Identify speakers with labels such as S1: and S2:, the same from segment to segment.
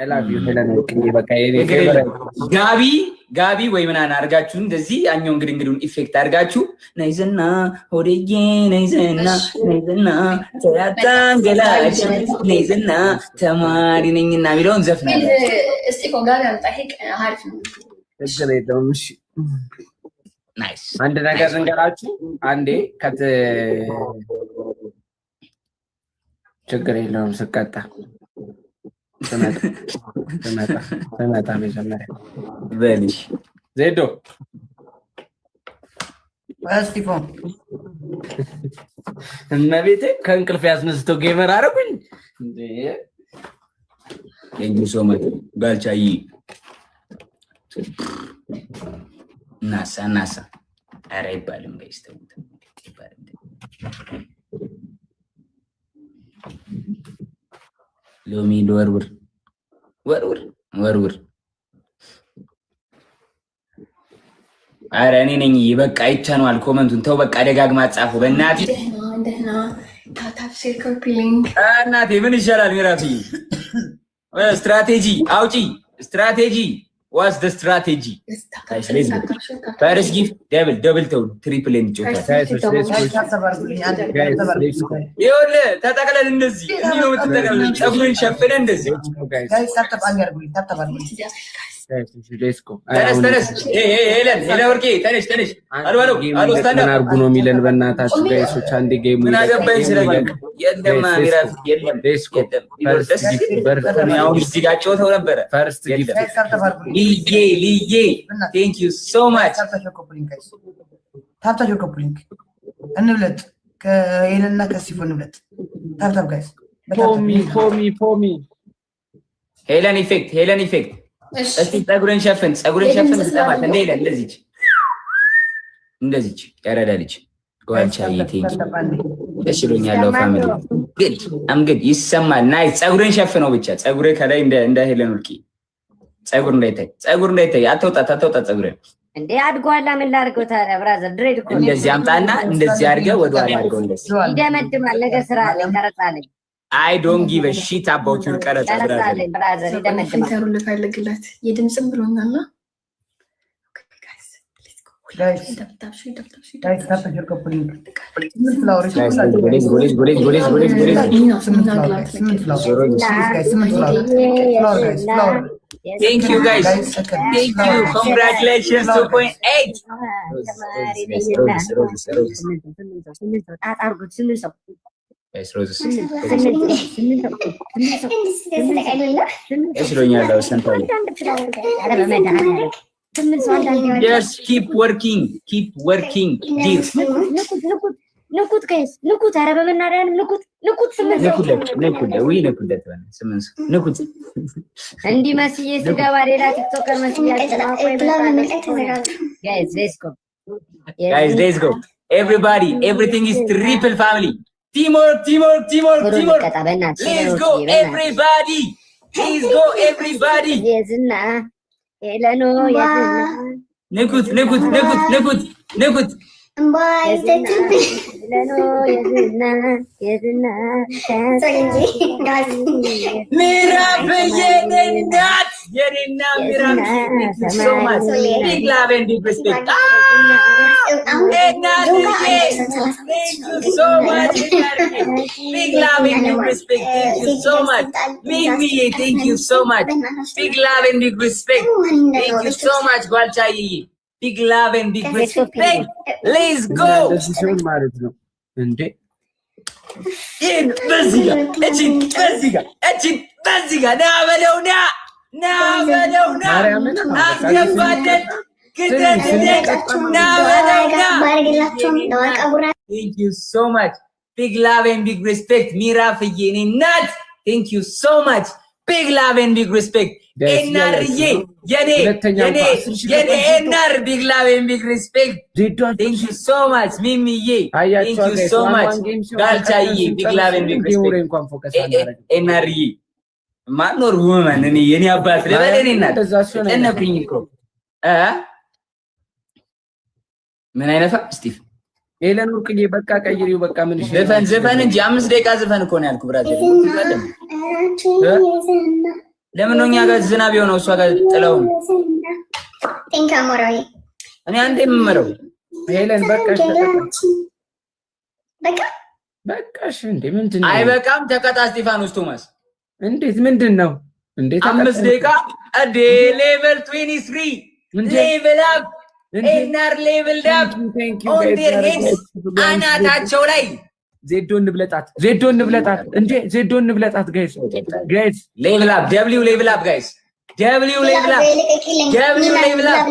S1: I love you ሄለን ወርቅዬ በቃ ጋቢ ወይ ምናምን አድርጋችሁ እንደዚህ ያኛው እንግዲህ ኢፌክት አድርጋችሁ ነይዘና ሆዴዬ ነይዘና ተያታንገላች ነይዘና ተማሪ ነኝና የሚለውን ዘፍናለሁ።
S2: እስቲ ጋቢ አምጣ ሄቅ አሪፍ ነው።
S1: እግሬ ደምሽ ናይስ። አንድ ነገር እንገራችሁ አንዴ ችግር የለውም ስቀጣ ተመጣ መጀመሪያ በልሽ ዜዶ
S3: ዋስቲፎን
S1: እመቤቴ ከእንቅልፍ ያስነስተው ጌመር አረጉኝ እንዴ እንግሊዞ ማለት ጋልቻይ ናሳ አረ ይባልም ጋይስተው ይባል ሎሚ ወርውር አረ እኔ ነኝ በቃ አይቻነዋል። ኮመንቱን ተው በቃ ደጋግማ ጻፉ በእናትህ
S2: እንደና ታታፕ ሴርክል ፒሊንግ
S1: እናቴ ምን ይሻላል ሚራፊ ስትራቴጂ አውጪ ስትራቴጂ What's the strategy? First gift double tone triple and ይወለ ተጠቅለል እንደዚህ ነው ተጠቅለል ጸጉርን ሸፍነ እንደዚህ
S3: ጋይስ
S1: ተነስ ሄለን ወርቄ ተነሽ አልባለው አልወስታና አርጉ ነው የሚለን በእናታችሁ ጋይሶች አንዴ ጌሙ ምን አገባኝ ስለዚህ የለም ሚራፍ የለም ዴስኮ ፈርስት ጊፍት በርተኛው እዚህ ጋር ጮተው ነበረ ፈርስት ጊፍት ሊዬ thank you so much
S3: ታፕታፕ ኮፕሊንግ እንብለጥ ከሄለንና ከሲፎ እንብለጥ ታፕታፕ ጋይስ ፖሚ
S1: ሄለን ኢፌክት እስቲ ጸጉርን ሸፍን ስጠፋት እንደሌለ እንደዚች ያረዳልች ጓልቻዬ ቴንኪ እሽሎኛለሁ ፋሚሊ ግድ ይሰማል ናይስ ጸጉርን ሸፍነው ብቻ ጸጉሬ ከላይ እንደ ሄለን ወርቂ ጸጉር እንዳይታይ አትወጣ ጸጉርን
S4: እንዴ አድጓላ ምን ላድርገው ታዲያ ብራዘር ድሬድ እኮ
S1: እንደዚህ አምጣና እንደዚህ አድርገህ ወደ ኋላ አድርገው እንደዚህ
S4: ይደመድማል ነገር ስራ አለኝ ቀረጻለኝ
S1: I don't give a shit about your ቀረጻ
S4: ብራዘር ይደመድማል
S2: ተሩ ልፈልግለት የድምጽም ብሎኛልና
S3: guys
S1: Thank you guys. Thank you. Congratulations 2.8. Just keep working. Dear.
S4: ንኩት ጋይስ ንኩት ኧረ በመናሪያን ንኩት
S1: ንኩት
S4: እንዲህ መስዬ ስገባ ሌላ ቲክቶከር መስዬ
S1: guys let's go everybody everything is triple family teamwork let's go everybody
S4: የዝና ሄለኖ
S1: ንኩት ምዕራፍ የኔና ምዕራፍ so much big love and big respect thank you so much big love and big respect thank you so much Mimi thank you so much big love and big respect thank you so much ጓልቻዬ big love and big respect let's go ማለት ነው እንዴ ይሄን በዚህ ጋር ና በለው አስገባለን thank you so much big love and big respect ሚራፍዬ እኔ እናት thank you so much big love and big respect ኤናርዬ የኔ ኤናር big love and big respect thank you so much ሚሚዬ thank you so much ጋልቻዬ big love and big respect ኤናርዬ ማኖር ወመን እኔ የኔ አባት ለበለኔና ተነፍኝ እኮ ምን አይነፋ ስቲቭ ሄለን ወርቅዬ በቃ ቀይሪው በቃ ምን ዘፈን እንጂ 5 ደቂቃ ዘፈን እኮ ነው ያልኩ ብራዘር ለምን ነው እኛ ጋር ዝናብ የሆነው እሷ ጋር ጥለው?
S5: ቴንክ አሞራዊ
S1: እኔ አንተ የምመረው
S3: ሄለን በቃሽ
S1: በቃሽ። እንዴ ምንድነው? አይበቃም። ተቀጣ እስጢፋኖስ ቶማስ። እንዴት ምንድነው? እንዴት 5 ደቂቃ አዴ ሌቨል 23 ሌቨል አፕ ኤናር ሌቨል ዳፕ ኦን ዴር ሄድስ አናታቸው ላይ ዜዶን ንብለጣት እንዴ ዜዶን ንብለጣት ጋይስ ሌቨል አፕ ደብሊው ሌቨል አፕ ጋይስ ደብሊው ሌቨል አፕ ደብሊው ሌቨል አፕ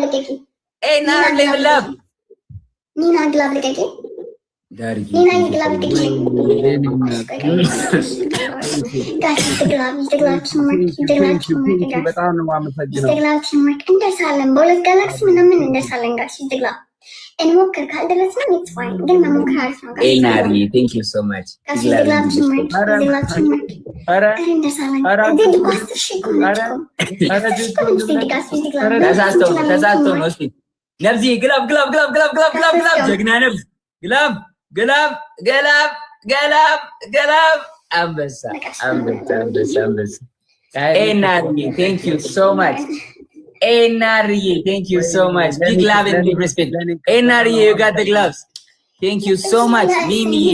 S1: ኤናር ሌቨል አፕ
S5: ኒና ግላብ ልቀቂ
S1: ዳሪ
S5: ኒና ግላብ ልቀቂ
S1: በጣም ነው የማመሰግነው።
S5: እንደሳለን በሁለት ጋላክሲ ምናምን እንደሳለን ጋር ሲድግላ እንሞክር ካልደረስን ኢትስ ፋይን ግን መሞከር አሪፍ ነው።
S1: ኤናሪ ቴንክ ዩ ሶ ማች ተሳስተው ነው። እስኪ ነብዚ ግላብ ጀግና ነብዝ ግላብ አንበሳ ኤናሪ ቴንክ ዩ ሶ ማች ኤናሪ ቴንክ ዩ ሶ ማች ቢግ ላቭ ኤንድ ቢግ ሪስፔክት ኤናሪ ዩ ጋት ዘ ግላቭስ ቴንክ ዩ ሶ ማች ሚሚዬ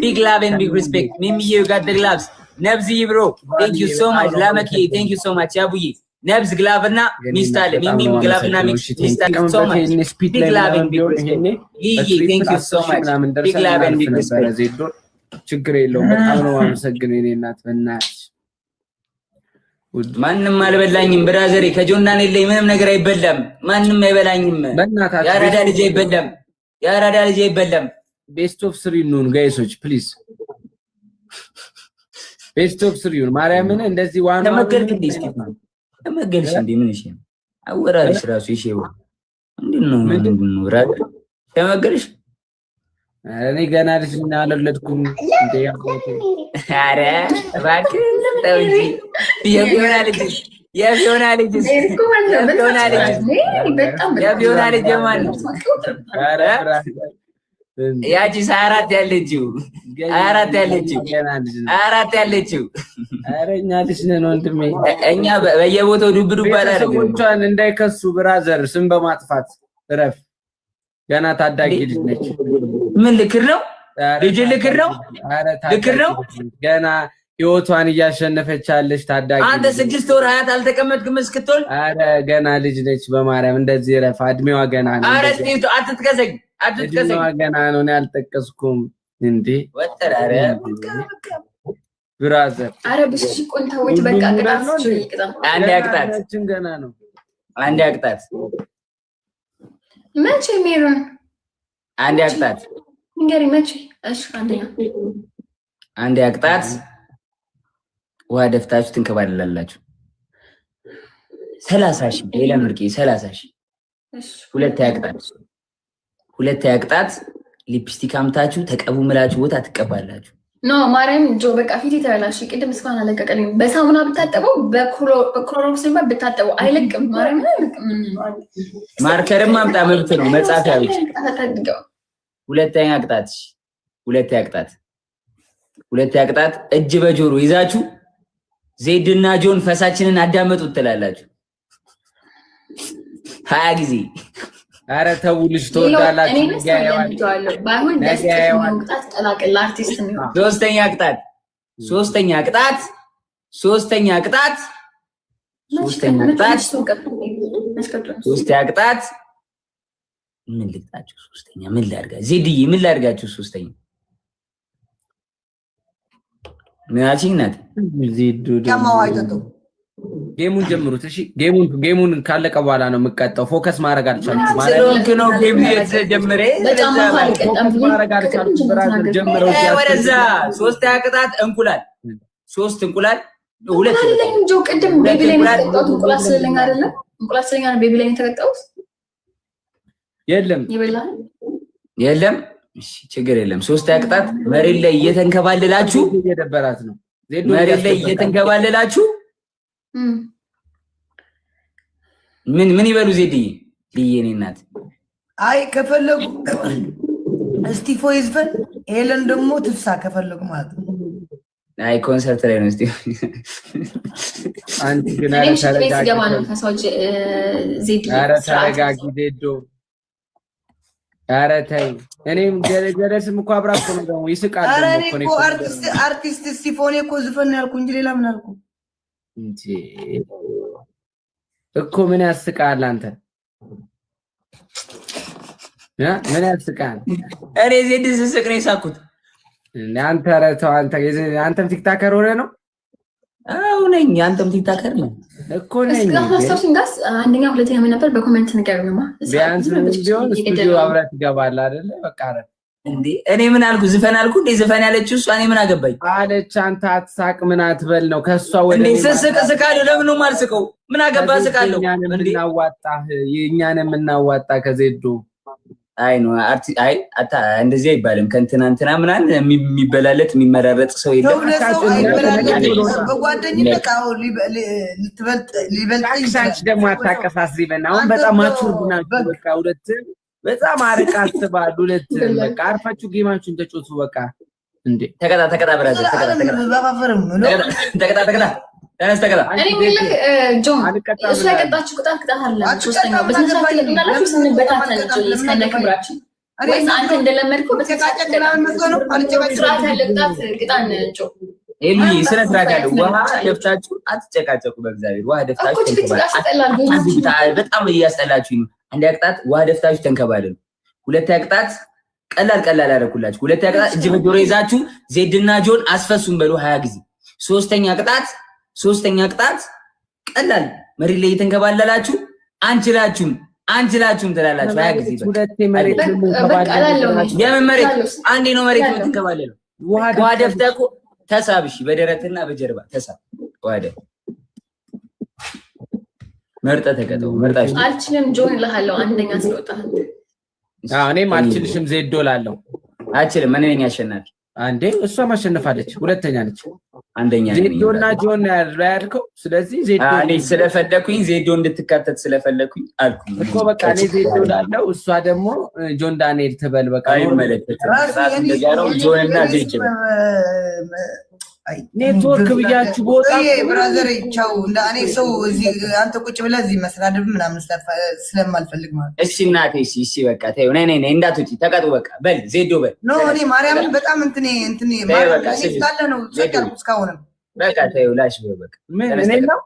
S1: ቢግ ላቭ ኤንድ ቢግ ሪስፔክት ሚሚዬ ዩ ጋት ዘ ግላቭስ ነብዚ ብሮ ቴንክ ዩ ሶ ማች ላመኪ ቴንክ ዩ ሶ ማች ያቡዬ ነብዝ ግላቭና ሚስት አለ ሚሚም ግላቭና ሚስት አለ ሶ ማች ቢግ ላቭ ኤንድ ቢግ ሪስፔክት ይሄ ቴንክ ዩ ሶ ማች ቢግ ላቭ ኤንድ ቢግ ሪስፔክት ችግር የለውም። በጣም ነው የማመሰግነው የኔ እናት በእናትሽ። ማንም አልበላኝም ብራዘሬ ከጆናን የለኝ ምንም ነገር አይበላም። ማንም አይበላኝም። በእናታችሁ ያራዳ ልጅ አይበላም። ያራዳ ልጅ አይበላም። ቤስት ኦፍ 3 ኑን ጋይሶች ፕሊዝ ቤስት ኦፍ 3 ኑን ማርያምን እንደዚህ ዋና ተመገልክ እንዴ እስኪፋን ተመገልሽ እንዴ ምን እሺ አወራርሽ ራሱ ይሽው ምንድነው ራቅ ተመገልሽ እኔ ገና ልጅ እና አልወለድኩም እንዴ አረ እባክህ ተው እንጂ የቢሆና ልጅ ማን አረ ያቺ 24 ያለችው አረ እኛ ልጅ ነን ወንድሜ። እኛ በየቦታው ዱብ አላደረግንም። ሰዎቿን እንዳይከሱ ብራዘር ስም በማጥፋት እረፍ። ገና ታዳጊ ልጅ ነች። ምን ልክር ነው ልጅ ልክር ነው ገና ህይወቷን እያሸነፈች ያለች ታዳጊ። አንተ 6 ወር ሀያት አልተቀመጥክም እስክትወልድ። አረ ገና ልጅ ነች በማርያም እንደዚህ ረፍ። እድሜዋ ገና ነው። አረ እስቲ አትጥቀሰኝ ገና ነው። እኔ አልጠቀስኩም እንዴ ወጠር። አረ ብራዘር አረ ብሽ ቆንታዎች በቃ ቅጣት አንድ ያቅጣት ገና ነው። አንድ ያቅጣት
S2: መቼ ሜሮን
S1: አንድ ያቅጣት
S2: እንገሪ መቼ? እሺ
S1: አንድ ያቅጣት ውሃ ደፍታችሁ ትንከባለላላችሁ። 30,000 ሌላ ምርቂ 30,000 እሺ። ሁለት ያቅጣት ሊፕስቲክ አምታችሁ ተቀቡ ምላችሁ ቦታ ትቀባላችሁ።
S2: ኖ ማርያም ጆ በቃ ፊት ተበላሽ። ቅድም እስካሁን አለቀቀልኝ። በሳሙና ብታጠበው በክሎሮክስ ብታጠበው አይለቅም። ማርያም አይለቅም።
S1: ማርከርም ማምጣ መብት ነው። መጻፊያ ብቻ። ሁለተኛ ቅጣት እጅ በጆሮ ይዛችሁ ዜድና ጆን ፈሳችንን አዳመጡት ትላላችሁ 20 ጊዜ። አረ ተው ልጅ ተወዳላችሁ። ሶስተኛ ቅጣት ምን ልቅጣችሁ? ሶስተኛ ምን ላድርጋችሁ? ዜድዬ ምን ላድርጋችሁ? ሶስተኛ ምናችንነት ዜዱ ጌሙን ጀምሩት። እሺ ጌሙን ካለቀ በኋላ ነው የምቀጣው። ፎከስ ማድረግ አልቻልኩም ማለት ነው። ጌም የተጀመረ በጣም ማድረግ አልቻልኩም። ብራዘር ጀምረው ወደዛ። ሶስተኛ ቅጣት እንቁላል 3 እንቁላል 2
S2: አይደለም ጆ ቅድም ቤቢ ላይ ተቀጣው እንቁላል ስለኛ አይደለም እንቁላል ስለኛ ነው ቤቢ ላይ ተቀጣው
S1: የለም እሺ ችግር የለም። 3 ቅጣት መሬት ላይ እየተንከባለላችሁ እየደበራት ነው። መሬት ላይ እየተንከባለላችሁ ምን ይበሉ ዜድዬ ልዬኔ እናት።
S3: አይ ከፈለጉ እስቲፎ ይዝፈን ሄለን ደግሞ ትፍሳ ከፈለጉ ማለት ነው።
S1: አይ ኮንሰርት ላይ ነው እስቲ አንቺ ግን ተረጋጊ ዜዶ። ኧረ ተይ። እኔም ጀለስም እኮ አብራ እኮ ነው ደግሞ ይስቃል።
S3: ኧረ እኔ እኮ አርቲስት ሲፎኔ እኮ ዝፈን ያልኩ እንጂ ሌላ ምን አልኩ
S1: እንጂ እኮ ምን ያስቃል አንተ? ምን ያስቃል?
S6: እኔ ዜድ ስስቅ ነው የሳኩት።
S1: አንተ ኧረ ተው አንተም ቲክታከር ሆነ ነው?
S6: አዎ ነኝ። አንተም ቲክታከር ነው
S1: እኮ ነኝ።
S2: አንደኛ ሁለተኛ ምን ነበር? በኮሜንት ንገሩኝማ።
S1: ቢያንስ ቢሆን ስቱዲዮ አብረህ ትገባለህ አይደለ? በቃ አረ
S6: እንዴ እኔ ምን አልኩ? ዝፈን አልኩ እንዴ? ዝፈን ያለችው እሷ እኔ ምን አገባኝ
S1: አለች። አንተ አትሳቅ ምን አትበል ነው ከሷ ወደ
S6: እንዴ ስስቅ ስቃለሁ። ለምን ነው የማልስቀው? ምን አገባ ስቃለሁ እንዴ?
S1: የእኛን የምናዋጣ ከዜዶ
S6: አይ ነው አይ አታ እንደዚህ አይባልም። ከእንትና ምናምን የሚበላለት የሚመራረጥ ሰው የለም።
S3: በጓደኝነት አዎ
S1: ሊበልጥ ደግሞ አታቀሳስሪበና አሁን በጣም አትወርዱ ናችሁ። በቃ ሁለት በጣም አርቃ አስባሉ። ሁለት በቃ አርፋችሁ ጌማችሁን ተጫወቱ። በቃ እንዴ
S6: ተቀጣ ብራዘር ተቀጣ ተነስ ተቀጣ።
S2: እኔ ምንልክ ጆን እሱ ያቀጣችሁ ቅጣት አለ። ሶስተኛው በስንት ተቀጣላችሁ? ስንበታተን ነው እስከነክብራችሁ ወይስ አንተ እንደለመድከው በተጫጨ ስርዓት ያለ ቅጣን ጆ
S6: ኤሊ ስነ ስርዓት ያለው ውሃ ደፍታችሁ አትጨቃጨቁ። በእግዚአብሔር ውሃ ደፍታችሁ በጣም እያስጠላችሁኝ። አንድ ቅጣት ውሃ ደፍታችሁ ተንከባለሉ። ሁለት ቅጣት ቀላል ያደረኩላችሁ። ሁለት ቅጣት እጅ በጆሮ ይዛችሁ ዜድና ጆን አስፈሱን በሉ 20 ጊዜ። ሶስተኛ ቅጣት ቀላል መሬት ላይ እየተንከባለላችሁ አንችላችሁም ትላላችሁ 20 ጊዜ።
S1: ሁለቴ መሬት
S6: የምን መሬት? አንዴ ነው መሬት የምትንከባለለው። ውሃ ደፍተህ እኮ ተሳብሽ በደረትና በጀርባ ተሳብ። ዋደ መርጠ ተቀጠው መርጣሽ
S2: አልችልም ጆን እልሃለሁ። አንደኛ ስለወጣህ
S1: እኔም አልችልሽም ዜዶ እላለሁ።
S6: አልችልም እኔ ነኝ አሸናፊ።
S1: አንዴ እሷ ማሸነፋለች፣ ሁለተኛ ነች።
S6: አንደኛ
S1: ዜዶና ጆን ያልከው። ስለዚህ ዜዶ
S6: እኔ ስለፈለኩኝ ዜዶ እንድትካተት ስለፈለኩኝ አልኩኝ
S1: እኮ በቃ እኔ ዜዶ እላለሁ፣ እሷ ደግሞ ጆን ዳንኤል ትበል። በቃ
S6: አይመለከትም። እንደዚያ ነው ጆንና ዜዶ
S1: ኔትወርክ ብያችሁ ቦታ
S3: ብራዘር ቻው። እኔ ሰው እዚህ አንተ ቁጭ ብለህ እዚህ መስራድብ ምናምን ስለማልፈልግ ማለት
S6: እሺ እናቴ እሺ በቃ ተይው። ነይ እንዳትወጪ ተቀጡ። በቃ በል ዜዶ በል
S3: ኖ እኔ ማርያምን በጣም እንትኔ ማርያምን ስላለ ነው ጸቀልኩ እስካሁንም
S6: በቃ ተይው ላሽ በቃ
S1: ምን እኔ ነው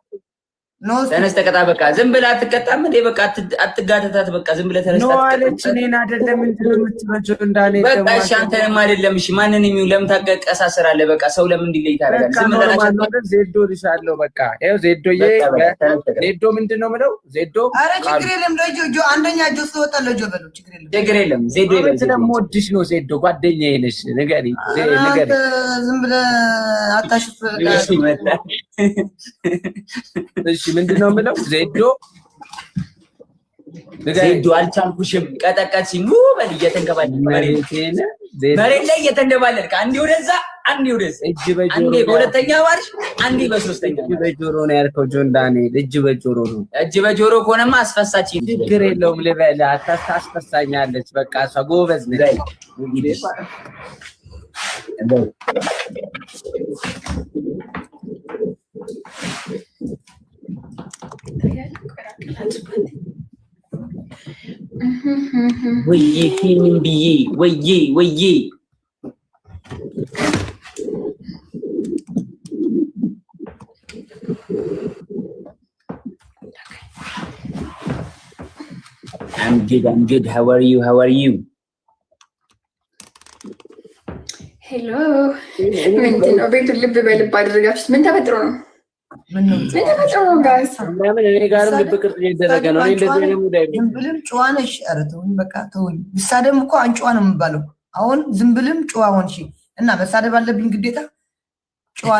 S3: ኖ
S6: ተነስ ተቀጣ። በቃ ዝም ብለህ አትቀጣም እንዴ? በቃ አትጋተታት። በቃ ዝም ብለህ ተነስ።
S1: ኖ አለች። እኔን አይደለም እንትን የምትመጪው እንዳኔ
S6: በቃ እሺ አንተንም አይደለም። እሺ ማንንም ይሁን ለምን ታቀሳስራለህ? በቃ ሰው ለምን እንዲለይ ታደርጋለህ? ዝም ብለህ
S1: ማለት ዜዶ ልሻለሁ። በቃ ይኸው ዜዶዬ ዜዶ ምንድን ነው የምለው? ዜዶ
S3: ኧረ ችግር የለም። ጆ አንደኛ ጆ ስለወጣ ለጆ በለው
S6: ችግር የለም። ዜዶ ይበል።
S1: ስለምወድሽ ነው ዜዶ፣ ጓደኛዬ ነሽ። ንገሪ።
S3: ዝም ብለህ አታሽፍ።
S1: እሺ ምንድን ነው የምለው? ዜዶ
S6: አልቻልኩሽም፣ ቀጠቀጥሽኝ። በል እየተንከባለልክ መሬት ላይ እየተንደባለልክ አንዴ ወደዛ አንዴ ወደዛ፣ አንዴ በሁለተኛ ባርሽ አንዴ በሶስተኛ።
S1: እጅ በጆሮ ነው ያልከው ጆን ዳንኤል። እጅ በጆሮ ነው።
S6: እጅ በጆሮ ከሆነማ አስፈሳችኝ።
S1: ችግር የለውም ልበል። አታስፈሳኛለች። በቃ እሷ ጎበዝ ነች።
S6: ወይዬ ፊልም ብዬ ወይዬ I'm good. How are you?
S2: ሄሎ ምንድን ነው? ቤቱን ልብ በልብ አደረጋችሁት። ምን ተፈጥሮ ነው? ጋይስ?
S1: ለምን እኔ ጋርም ልብ ቅርጽ እየተደረገ ነው? እኔ እንደዚህ ነው ሙዳይ
S3: ዝምብልም ጨዋ ነሽ። ኧረ ተውኝ በቃ ተውኝ። መሳደብ እኮ አንጨዋ ነው የሚባለው። አሁን ዝምብልም ጨዋ ሆንሽ እና መሳደብ አለብኝ ግዴታ? ጨዋ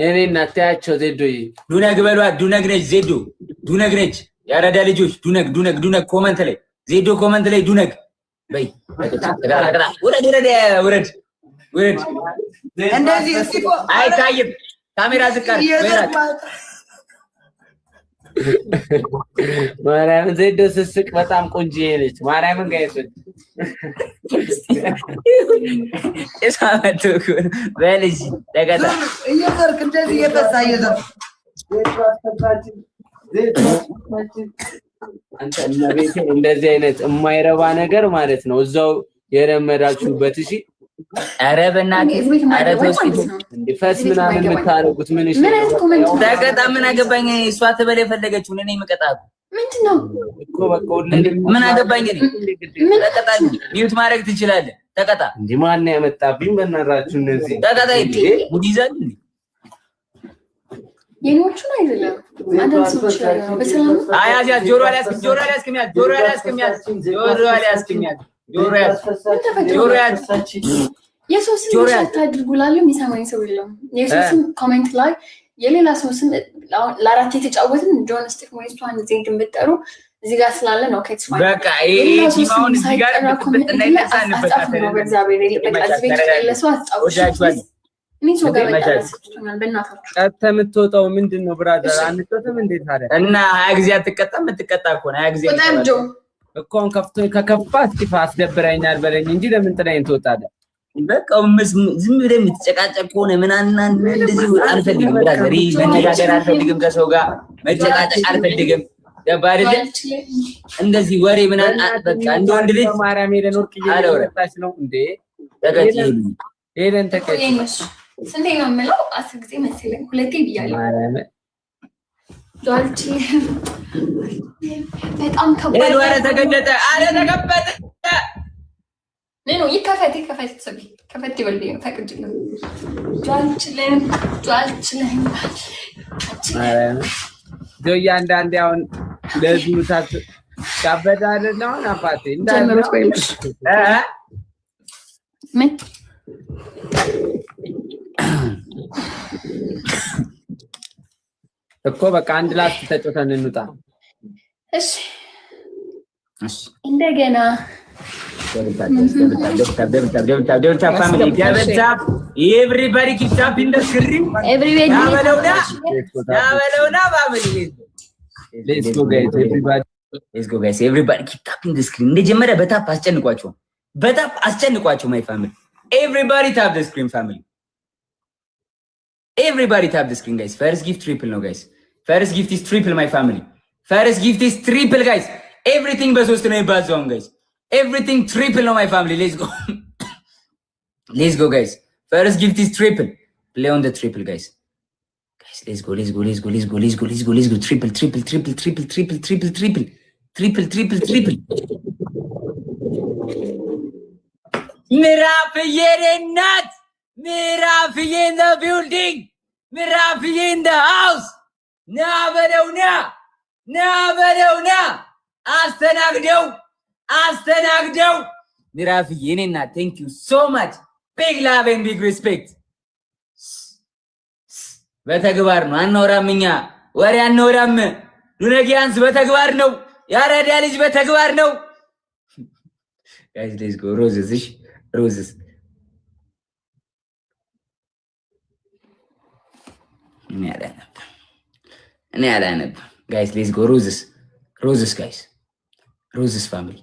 S1: እኔ እናታያቸው ዜዶዬ
S6: ዱነግ በሏት። ዱነግ ነች ዜዶ፣ ዱነግ ነች። ያረዳ ልጆች ዱነግ ኮመንት ላይ ዜዶ ኮመንት ላይ ዱነግ በይ። ውረድ
S3: እንደዚህ እስቲ
S6: አይታይም። ካሜራ ዝቅ አድርግ።
S1: ማርያምን ዜዶ ስስቅ በጣም ቆንጆ ነች። ማርያምን ጋይሶች
S6: እሳመቱኩ በልጅ ተቀጣ
S3: እየዘርክ እንደዚህ እየፈሳ እየዘርክ
S1: አንተ እናቤቴ እንደዚህ አይነት የማይረባ ነገር ማለት ነው እዛው የለመዳችሁበት። እሺ
S6: ኧረ በእናትህ ኧረ ተወስኪ
S1: ፈስ ምናምን የምታረጉት ምን እሺ
S6: ተቀጣ። ምን አገባኝ እሷ ትበል የፈለገችውን እኔ የምቀጣት
S2: ምንድነው
S1: እኮ በቃ
S6: ምን አገባኝ እኔ ተቀጣ። ሚውት ማድረግ ትችላለህ። ተቀጣ
S1: እንጂ ማን ያመጣብኝ በእናታችሁ እነዚህ
S6: ተቀጣ። ጉድ ይዛል
S2: የኔዎቹን አይደለም አንዳንድ ሰዎች በሰላም
S6: አያዝ ጆሮ አልያዝክም ጆሮ አልያዝክም ጆሮ አልያዝክም ጆሮ አልያዝክም ጆሮ አልያዝክም
S2: የሶስት ሻት አድርጉላሉ የሚሰማኝ ሰው የለም። የሶስት ኮሜንት ላይ የሌላ ሰው ስም ለአራት የተጫወትን ጆን ስቲክ ሞይስቷን ዜድ ብትጠሩ እዚህ ጋር ስላለ ነው ከትስ ማለት
S6: በቃ ይሄ ቲማውን እዚህ ጋር ብትጠና ይነሳንበት
S2: ነው። በእግዚአብሔር በቃ እዚህ ቤት ለሰው አጣውሻችኋል። ምን ሰው ጋር መጣላችሁኛል በእናታችሁ።
S1: ቀጥታ የምትወጣው ምንድነው ብራዘር? አንተም እንዴት ታዲያ
S6: እና 20 ጊዜ አትቀጣም? የምትቀጣ እኮ ነው 20 ጊዜ
S2: ወጣጆ
S1: እኮን ከፍቶ ከከፋ እስኪ አስደብረኛል በለኝ እንጂ ለምን ጥላኝ ትወጣለህ?
S6: በቃ ዝም ብለህ የምትጨቃጨቅ ከሆነ ምናምን እንደዚህ አልፈልግም። ብራዘር መነጋገር አልፈልግም። ከሰው ጋር መጨቃጨቅ አልፈልግም። ገባህ አይደል? እንደዚህ ወሬ ምናምን በቃ እንደ ወንድ ልጅ
S1: ማርያም ሄደን ወርቅ እየወጣች ነው እንዴ?
S6: ተቀጭ
S1: ሄደን ተቀጭ
S2: ስንቴ ነው የምለው? 10 ጊዜ መሰለኝ 2 ብያለሁ።
S1: ማርያም
S2: ዶልቺ በጣም ከባድ
S6: ወሬ ተገለጠ። አረ ተከፈተ
S2: ነው ይከፈት ሰቢ ከፈት ይበልኝ ፈቅጅልኝ ጆልችልን
S1: ማርያም ጆያ አንዳንዴ አሁን ለዚህ ሙታት ካበዳለ ነው አባቴ
S2: ጀመሩት ወይስ ምን
S1: እኮ በቃ አንድ ላስት ተጨተን እንውጣ።
S2: እሺ እንደገና
S6: everybody keep tapping the screen.
S2: everybody
S1: let's go guys
S6: everybody keep tapping the screen. እንደጀመረ በታፕ አስጨንቋቸው my family. Everybody tap the screen family. Everybody tap the screen guys. First gift triple no guys. First gift is triple my family. First gift is triple guys. Everything በሶስት ነው ይባዛው guys. Everything triple no my family. Let's go. Let's go guys. First gift is triple. Play on the triple guys. Guys let's go. Triple. Mirafie እናት Mirafie in the building. Mirafie in the house. ና በለውና አስተናግደው Mirafie የኔ እናት thank you so much. Big love and big respect. በተግባር ነው አናወራምኛ ወሬ አናወራም። ዱነጊያንስ በተግባር ነው ያረዳ ልጅ በተግባር ነው። Guys let's go roses. እኔ አላነብ guys let's go roses guys. Roses family.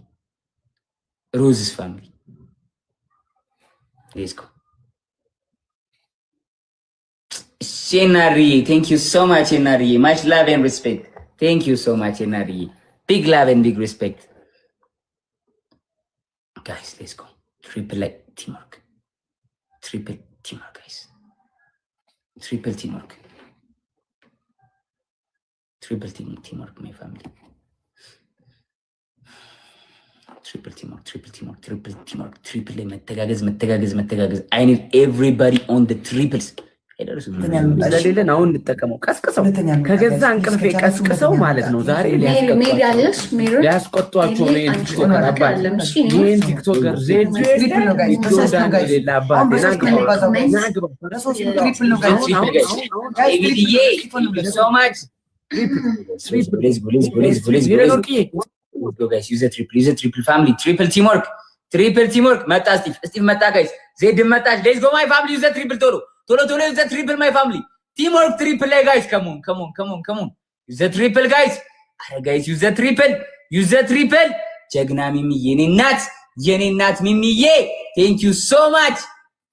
S6: Let's go. Shenari, thank you so much Shenari. Much love and respect. Thank you so much Shenari. Big love and big respect. Guys let's go. Triple teamwork guys. Triple teamwork my family. Triple መተጋገዝ I need everybody on the triples.
S1: ስለሌለን አሁን እንጠቀመው። ቀስቅሰው ከገዛ እንቅልፌ ቀስቅሰው ማለት ነው። ዛሬ ሊያስቆጧቸው ነው። ቲክቶከር አባቴ ይሄን ቲክቶከር ዜድ
S6: use a triple family. Triple teamwork. መጣ ስቲቭ መጣ ጋይስ ዜድ መጣች። let's go my family. use a triple ቶሎ use a triple my family. Teamwork triple ላይ guys come on. ዩዘ ትሪፕል ጋይስ። አረ ጋይስ ዩዘ ትሪፕል ጀግና ሚሚዬ የኔ እናት ሚሚዬ ቴንክ ዩ ሶ ማች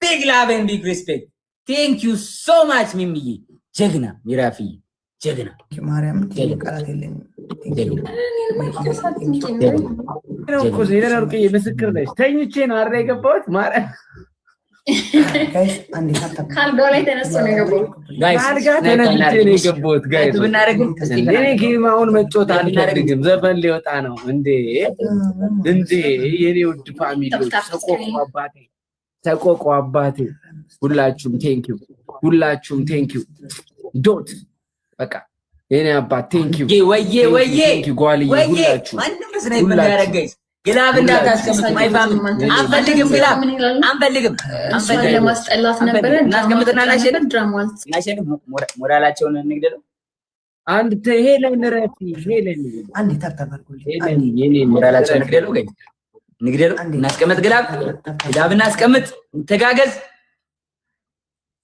S6: ቢግ ላቭ ኤንድ ቢግ ሪስፔክት ቴንክ ዩ ሶ ማች ሚሚዬ ጀግና ሚራፍዬ ጀግና
S3: ማርያም ቃላት የለኝም።
S1: ምስክር ነች። ተኝቼ ነው አይደል የገባሁት ማርያም
S2: ካልጋ ላይ ተነስቶ ነው የገባሁት።
S1: ጌማውን መጮት አልፈልግም። ዘፈን ሊወጣ ነው እንዴ የኔ ውድ ፋሚሊዎች፣ ተቆቆ አባቴ ሁላችሁም ቴንኪው ዶት በቃ የኔ አባት ቴንኪው
S6: ወዬ
S1: ጓልዬ ሁላችሁ
S6: ግላብ እንዳታስቀምጡ ማይፋም አንፈልግም። ግላብ አንፈልግም።
S2: ለማስጠላት ነበረ
S6: እናስቀምጥና ናሸንፍ ሞራላቸውን እንግደለው።
S1: አንድ ሄለን ረፊ ሄለን
S3: አንዴ ታታባርኩ
S6: የኔ ሞራላቸውን እንግደለው እናስቀምጥ። ግላብ እናስቀምጥ። ተጋገዝ።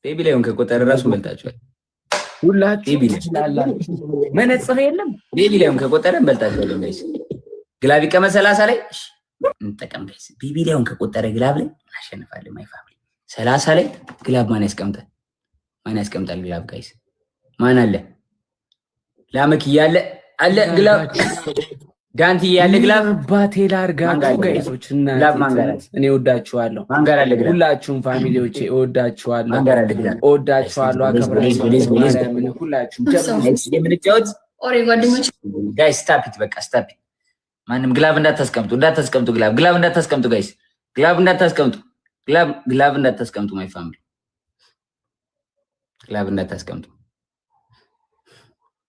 S6: ቤቢ ላይውን ከቆጠረ ራሱ መልጣችኋል።
S1: ሁላችሁ ትችላላችሁ። መነጽር የለም።
S6: ቤቢ ላይውን ከቆጠረ መልጣችኋል ጋይስ። ግላብ ይቀመጥ 30 ላይ እንጠቀም ጋይስ። ቤቢ ላይውን ከቆጠረ ግላብ ላይ እናሸንፋለን። ማይ ፋሚሊ 30 ላይ ግላብ ማን ያስቀምጣል? ግላብ ጋይስ ማን አለ? ላምክ እያለ አለ ግላብ ጋንቲ እያለ ግላብ
S1: ባቴ ላርጋችሁ ጋይሶች እና እኔ እወዳችኋለሁ። ሁላችሁም ፋሚሊዎቼ እወዳችኋለሁ። አከብራችኋለሁ። ሁላችሁም
S6: የምንጫወት
S2: ኦሬ ጓደኞች
S6: ጋይስ ስታፒት በቃ ስታፒት። ማንም ግላብ እንዳታስቀምጡ ግላብ እንዳታስቀምጡ ጋይስ። ግላብ እንዳታስቀምጡ ማይ ፋሚሊ ግላብ እንዳታስቀምጡ።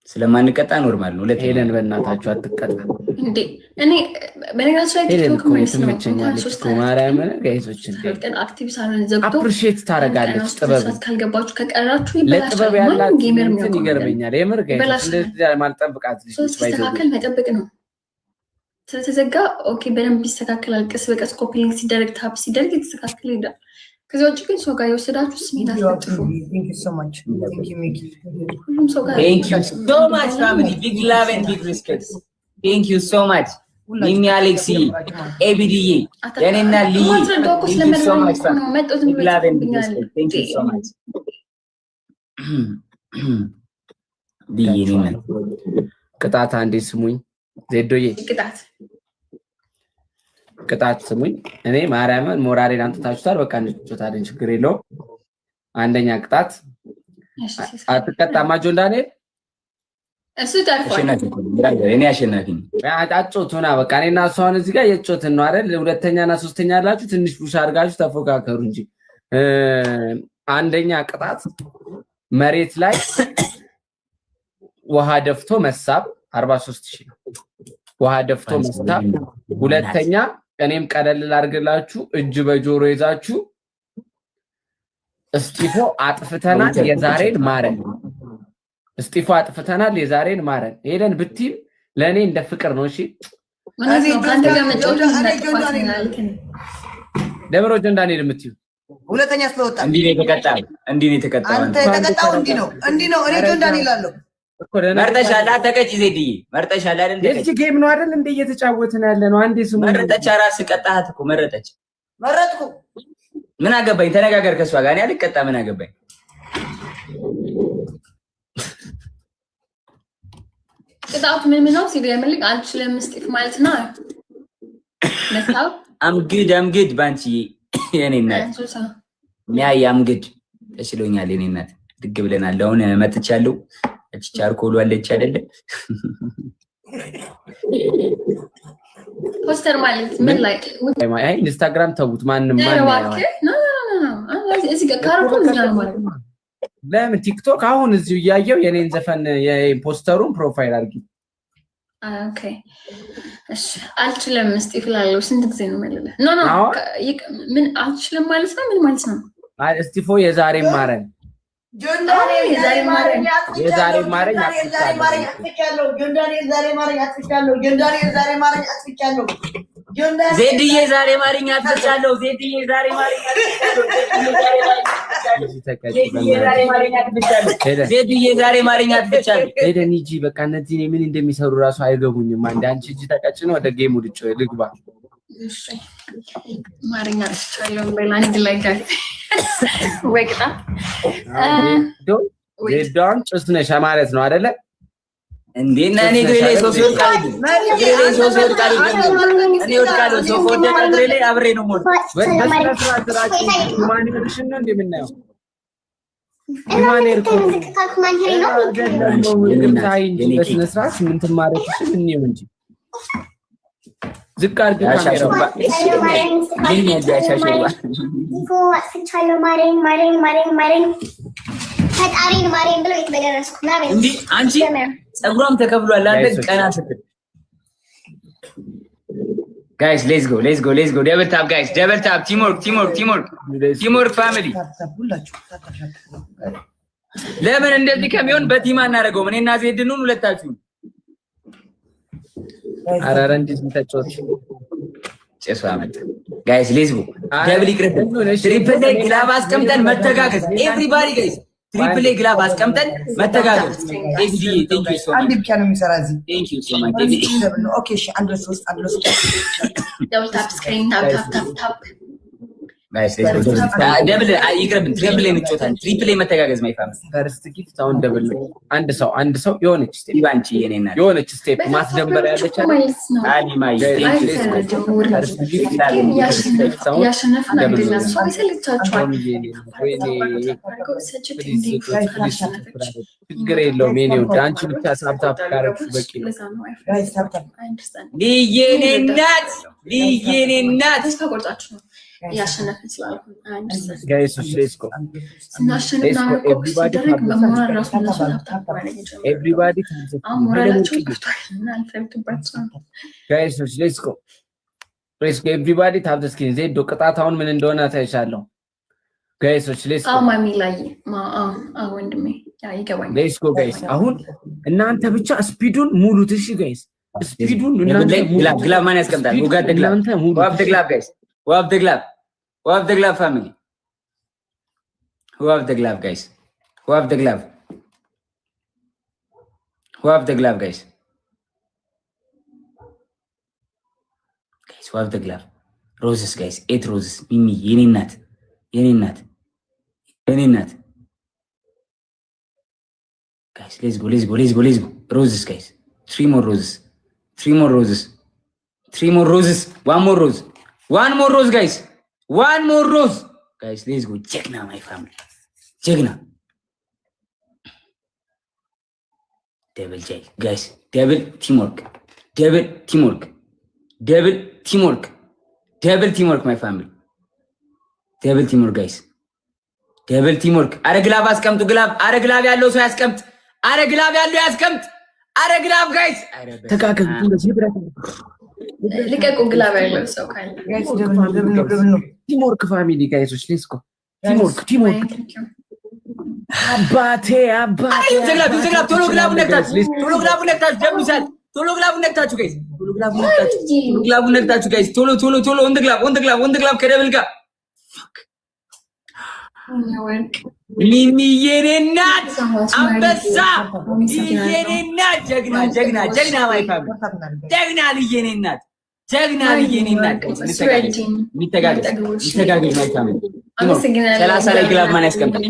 S6: ስለማንቀጣ ኖርማል ነው።
S1: ሄለን በእናታችሁ አትቀጣ
S2: እንዴ። እኔ በነገራችን ላይ ቲክቶክ
S1: ማርያምን ጋይሶች
S2: አክቲቭ ሳይሆን ዘግቶ
S1: አፕሪሺየት ታደርጋለች። ጥበብ
S2: ካልገባችሁ ከቀራችሁ
S1: ለጥበብ ያላት እንትን ይገርመኛል። የምር ጋይስ እንደዚህ ማልጠብቃት
S2: ሲስተካከል መጠበቅ ነው። ስለተዘጋ ኦኬ በደንብ ይስተካከላል። ቀስ በቀስ ኮፒ ሊንክ ሲደረግ ታፕ ሲደረግ የተስተካከለ ይሄዳል። ከዚህ ውጭ ግን ሰው ጋር የወሰዳችሁ ስሜት አትጥፉ። ሁሉም ሰው ጋር
S6: Thank you so much family. Big love and big respect. Thank you so much. ሚሚ አሌክሲ ኤቢዲዬ የኔና ልይ Thank you so much family. Big love and big respect. Thank you so much. ዲዬ
S1: ቅጣት አንዴ ስሙኝ ዜዶዬ ቅጣት ስሙኝ። እኔ ማርያምን ሞራሌን አንጥታችሁታል። በቃ እንጫወታለን፣ ችግር የለውም። አንደኛ ቅጣት አትቀጣማ ጆን ዳንኤል
S2: እሱ ታርፏል።
S6: እኔ አሸናፊ ነኝ።
S1: አጫውቱና በቃ እኔና እሱ አሁን እዚህ ጋር እየጮትን ነው አይደል? ሁለተኛና ሶስተኛ ያላችሁ ትንሽ ፑሽ አድርጋችሁ ተፎካከሩ እንጂ። አንደኛ ቅጣት መሬት ላይ ውሃ ደፍቶ መሳብ 43000 ነው። ውሃ ደፍቶ መሳብ። ሁለተኛ እኔም ቀለል ላድርግላችሁ፣ እጅ በጆሮ ይዛችሁ እስጢፎ አጥፍተናል የዛሬን ማረን፣ እስጢፎ አጥፍተናል የዛሬን ማረን። ሄደን ብትይ ለኔ እንደ ፍቅር ነው። እሺ ደብሮ ጆን ዳንኤል የምትይው
S3: ሁለተኛ ስለወጣ
S6: እንዲህ ነው የተቀጣው። አንተ የተቀጣው
S3: እንዲህ ነው። እኔ ጆን ዳንኤል አለው
S6: መርጠሻል። ተቀጭ ዜድዬ መርጠሻል አይደል?
S1: እዚህ ጌም ነው አይደል እንደ እየተጫወትን ያለ ነው። አንዴ ስሙ
S6: መረጠች። ራስ ቀጣሃት እኮ
S3: መረጥኩ።
S6: ምን አገባኝ? ተነጋገር ከሷ ጋር። እኔ አልቀጣ ምን አገባኝ?
S2: ቅጣቱ ምን ነው ሲል የምልክ አልችልም እስጢፍ ማለት ነው። መታው
S6: አምግድ ባንቺ የኔ እናት ሚያይ አምግድ ተሽሎኛል። የኔ እናት ድግ ብለናል። አሁን መጥቻለሁ። እቺ ቻርኮሉ አለች አይደለ?
S2: ፖስተር ማለት ምን ላይ
S1: አይ ኢንስታግራም ተውት። ማንም
S2: እዚህ ጋር ካርቶን ዝናል ማለት ነው።
S1: ለምን ቲክቶክ አሁን እዚሁ እያየው የኔን ዘፈን የፖስተሩን ፕሮፋይል አድርጊ።
S2: ኦኬ እሺ። አልችልም እስጢፍ እላለሁ። ስንት ጊዜ ነው ማለት ኖ ምን አልችልም ማለት ነው? ምን ማለት ነው?
S1: እስጢፎ የዛሬ ማረን
S3: ጆን ዳንኤል
S1: የዛሬ ማረኝ
S3: አጥፍቻለሁ።
S6: ዜድዬ ዛሬ ማርኛ አጥቻለሁ። ዜድዬ ዛሬ ማርኛ አጥቻለሁ። ዜድዬ ዛሬ ማርኛ አጥቻለሁ።
S1: ሄደን ሂጂ በቃ። እነዚህ ምን እንደሚሰሩ ራሱ አይገቡኝም። አንቺ እጅ ተቀጭኖ ወደ ጌሙ ልግባ።
S2: ማርኛ አጥቻለሁ። በላንድ ላይ ጋር ወቅታ
S1: ዜዳን ጭስ ነሽ ማለት ነው አይደለ?
S6: እንዴና እኔ ግሬ ሰው ሲወድቃል እኔ ወድቃለሁ። ሰው ወደቀ ግሬ ላይ አብሬ ነው ሞት
S1: ማን ይርሽና እንደምናየው በስነ ስርዓት ምን ትማረክሽ ምን ነው እንጂ ዝቅ አድርገህ ካሜራው
S5: ፈጣሪን ማርያም ብለው የተበደረስኩ ማለት
S6: እንዴ አንቺ ጸጉሯም ተከፍሏል አይደል? ቀና ስትል ጋይስ ሌትስ ጎ ደብል ታፕ ጋይስ ደብል ታፕ ቲምወርክ ፋሚሊ ለምን እንደዚህ ከሚሆን በቲም አናደርገውም? እኔና ዜድኑን ሁለታችሁ
S1: አራራ እንዴት ምታጫወት
S6: ጨሷ አመጣ ጋይስ ሌትስ ጎ ደብል ይቅርብ ትሪፕል ላይ ግላብ አስቀምጠን መተጋገዝ ኤቭሪባዲ ጋይስ ትሪፕል ግላብ አስቀምጠን መተጋገዝ ኤግዲ ቴንክ ዩ ሶ ማች
S3: አንድ ብቻ ነው የሚሰራ እዚህ
S6: ቴንክ ዩ ሶ ማች
S3: ኦኬ እሺ አንድ ለሶስት
S2: ደብል ታፕ ስክሪን ታፕ
S6: ጋይስ ደብል ይቅርብ ትሪፕል እንጫወታለን ትሪፕል መተጋገዝ ማይፋም
S1: ፈርስት ጊፍት አሁን ደብል ነው አንድ ሰው የሆነች ስቴፕ
S6: ባንቺ የኔና
S1: የሆነች ስቴፕ ማስደንበር ያለች
S6: አሊ ማይ
S2: ያሸነፈን አይደለም ሰው ይሰልቻቸዋል።
S1: ችግር የለውም የኔ ውድ አንቺ ብቻ ሳብታብ ካረግሽ በቂ ነው።
S6: ልየኔ እናት
S2: ተስፋ ቆርጣችሁ ነው ያሸነፈን ስላልኩ
S1: ጋይሶች ሌትስ ጎ
S2: ስናሸንፍ ሲደረግ በሞራል ራሱ
S1: ኤቭሪባዲ
S2: ሞራላቸው ይከፍቷል። አልፈልግባቸው
S1: ጋይሶች ሌትስ ጎ ኤቭሪባዲ ታፕ ዘ ስክሪን ዜዶ ቅጣት አሁን ምን እንደሆነ ታይሻለሁ። ጋይሶች ሌትስ ጎ
S2: ማሚ ላይ ወንድሜ ይገባኛል።
S1: ሌትስ ጎ ጋይስ አሁን እናንተ ብቻ ስፒዱን ሙሉት። እሺ ጋይስ ስፒዱን እናንተ
S6: ግላብ ማን ያስቀምጣል? ወጋደ ግላብ ዋብ ግላብ ጋይስ ዋብ ግላብ ፋሚሊ ዋብ ግላብ ጋይስ ዋብ ግላብ ጋይስ ዋብ ግላብ ሮዝስ ጋይስ 8 ሮዝስ ሚሚ የኔ እናት ጋይስ ሌትስ ጎ ሮዝስ ጋይስ 3 more roses one more rose guys let's go ጀግና my family ጀግና double j guys double teamwork my family double teamwork guys double teamwork አረ ግላብ አስቀምጡ አረ ግላብ ያለው ሰው ያስቀምጥ አረ ግላብ ጋይስ
S1: ተካከሉ እንደዚህ ብረት
S2: ልቀቁ ግላብ ያለው ሰው ካለ
S3: ጋይስ ደብል ነው
S1: ቲምወርክ ፋሚሊ ጋይሶች ሌትስ ጎ ቲምወርክ አባቴ
S6: ግላብ ቶሎ ግላቡን ነክታችሁ ደምሳል ቶሎ ግላቡን ነክታችሁ ጋይስ ቶሎ ኦን ግላብ ከደብል ጋር ሚሚ የኔ እናት አንበሳ የኔ እናት ጀግና ማይ ፋሚሊ ጀግና ልየኔ እናት ሚተጋገዝ ማይ ፋሚሊ 30 ላይ ግላብ ማን ያስቀምጣል?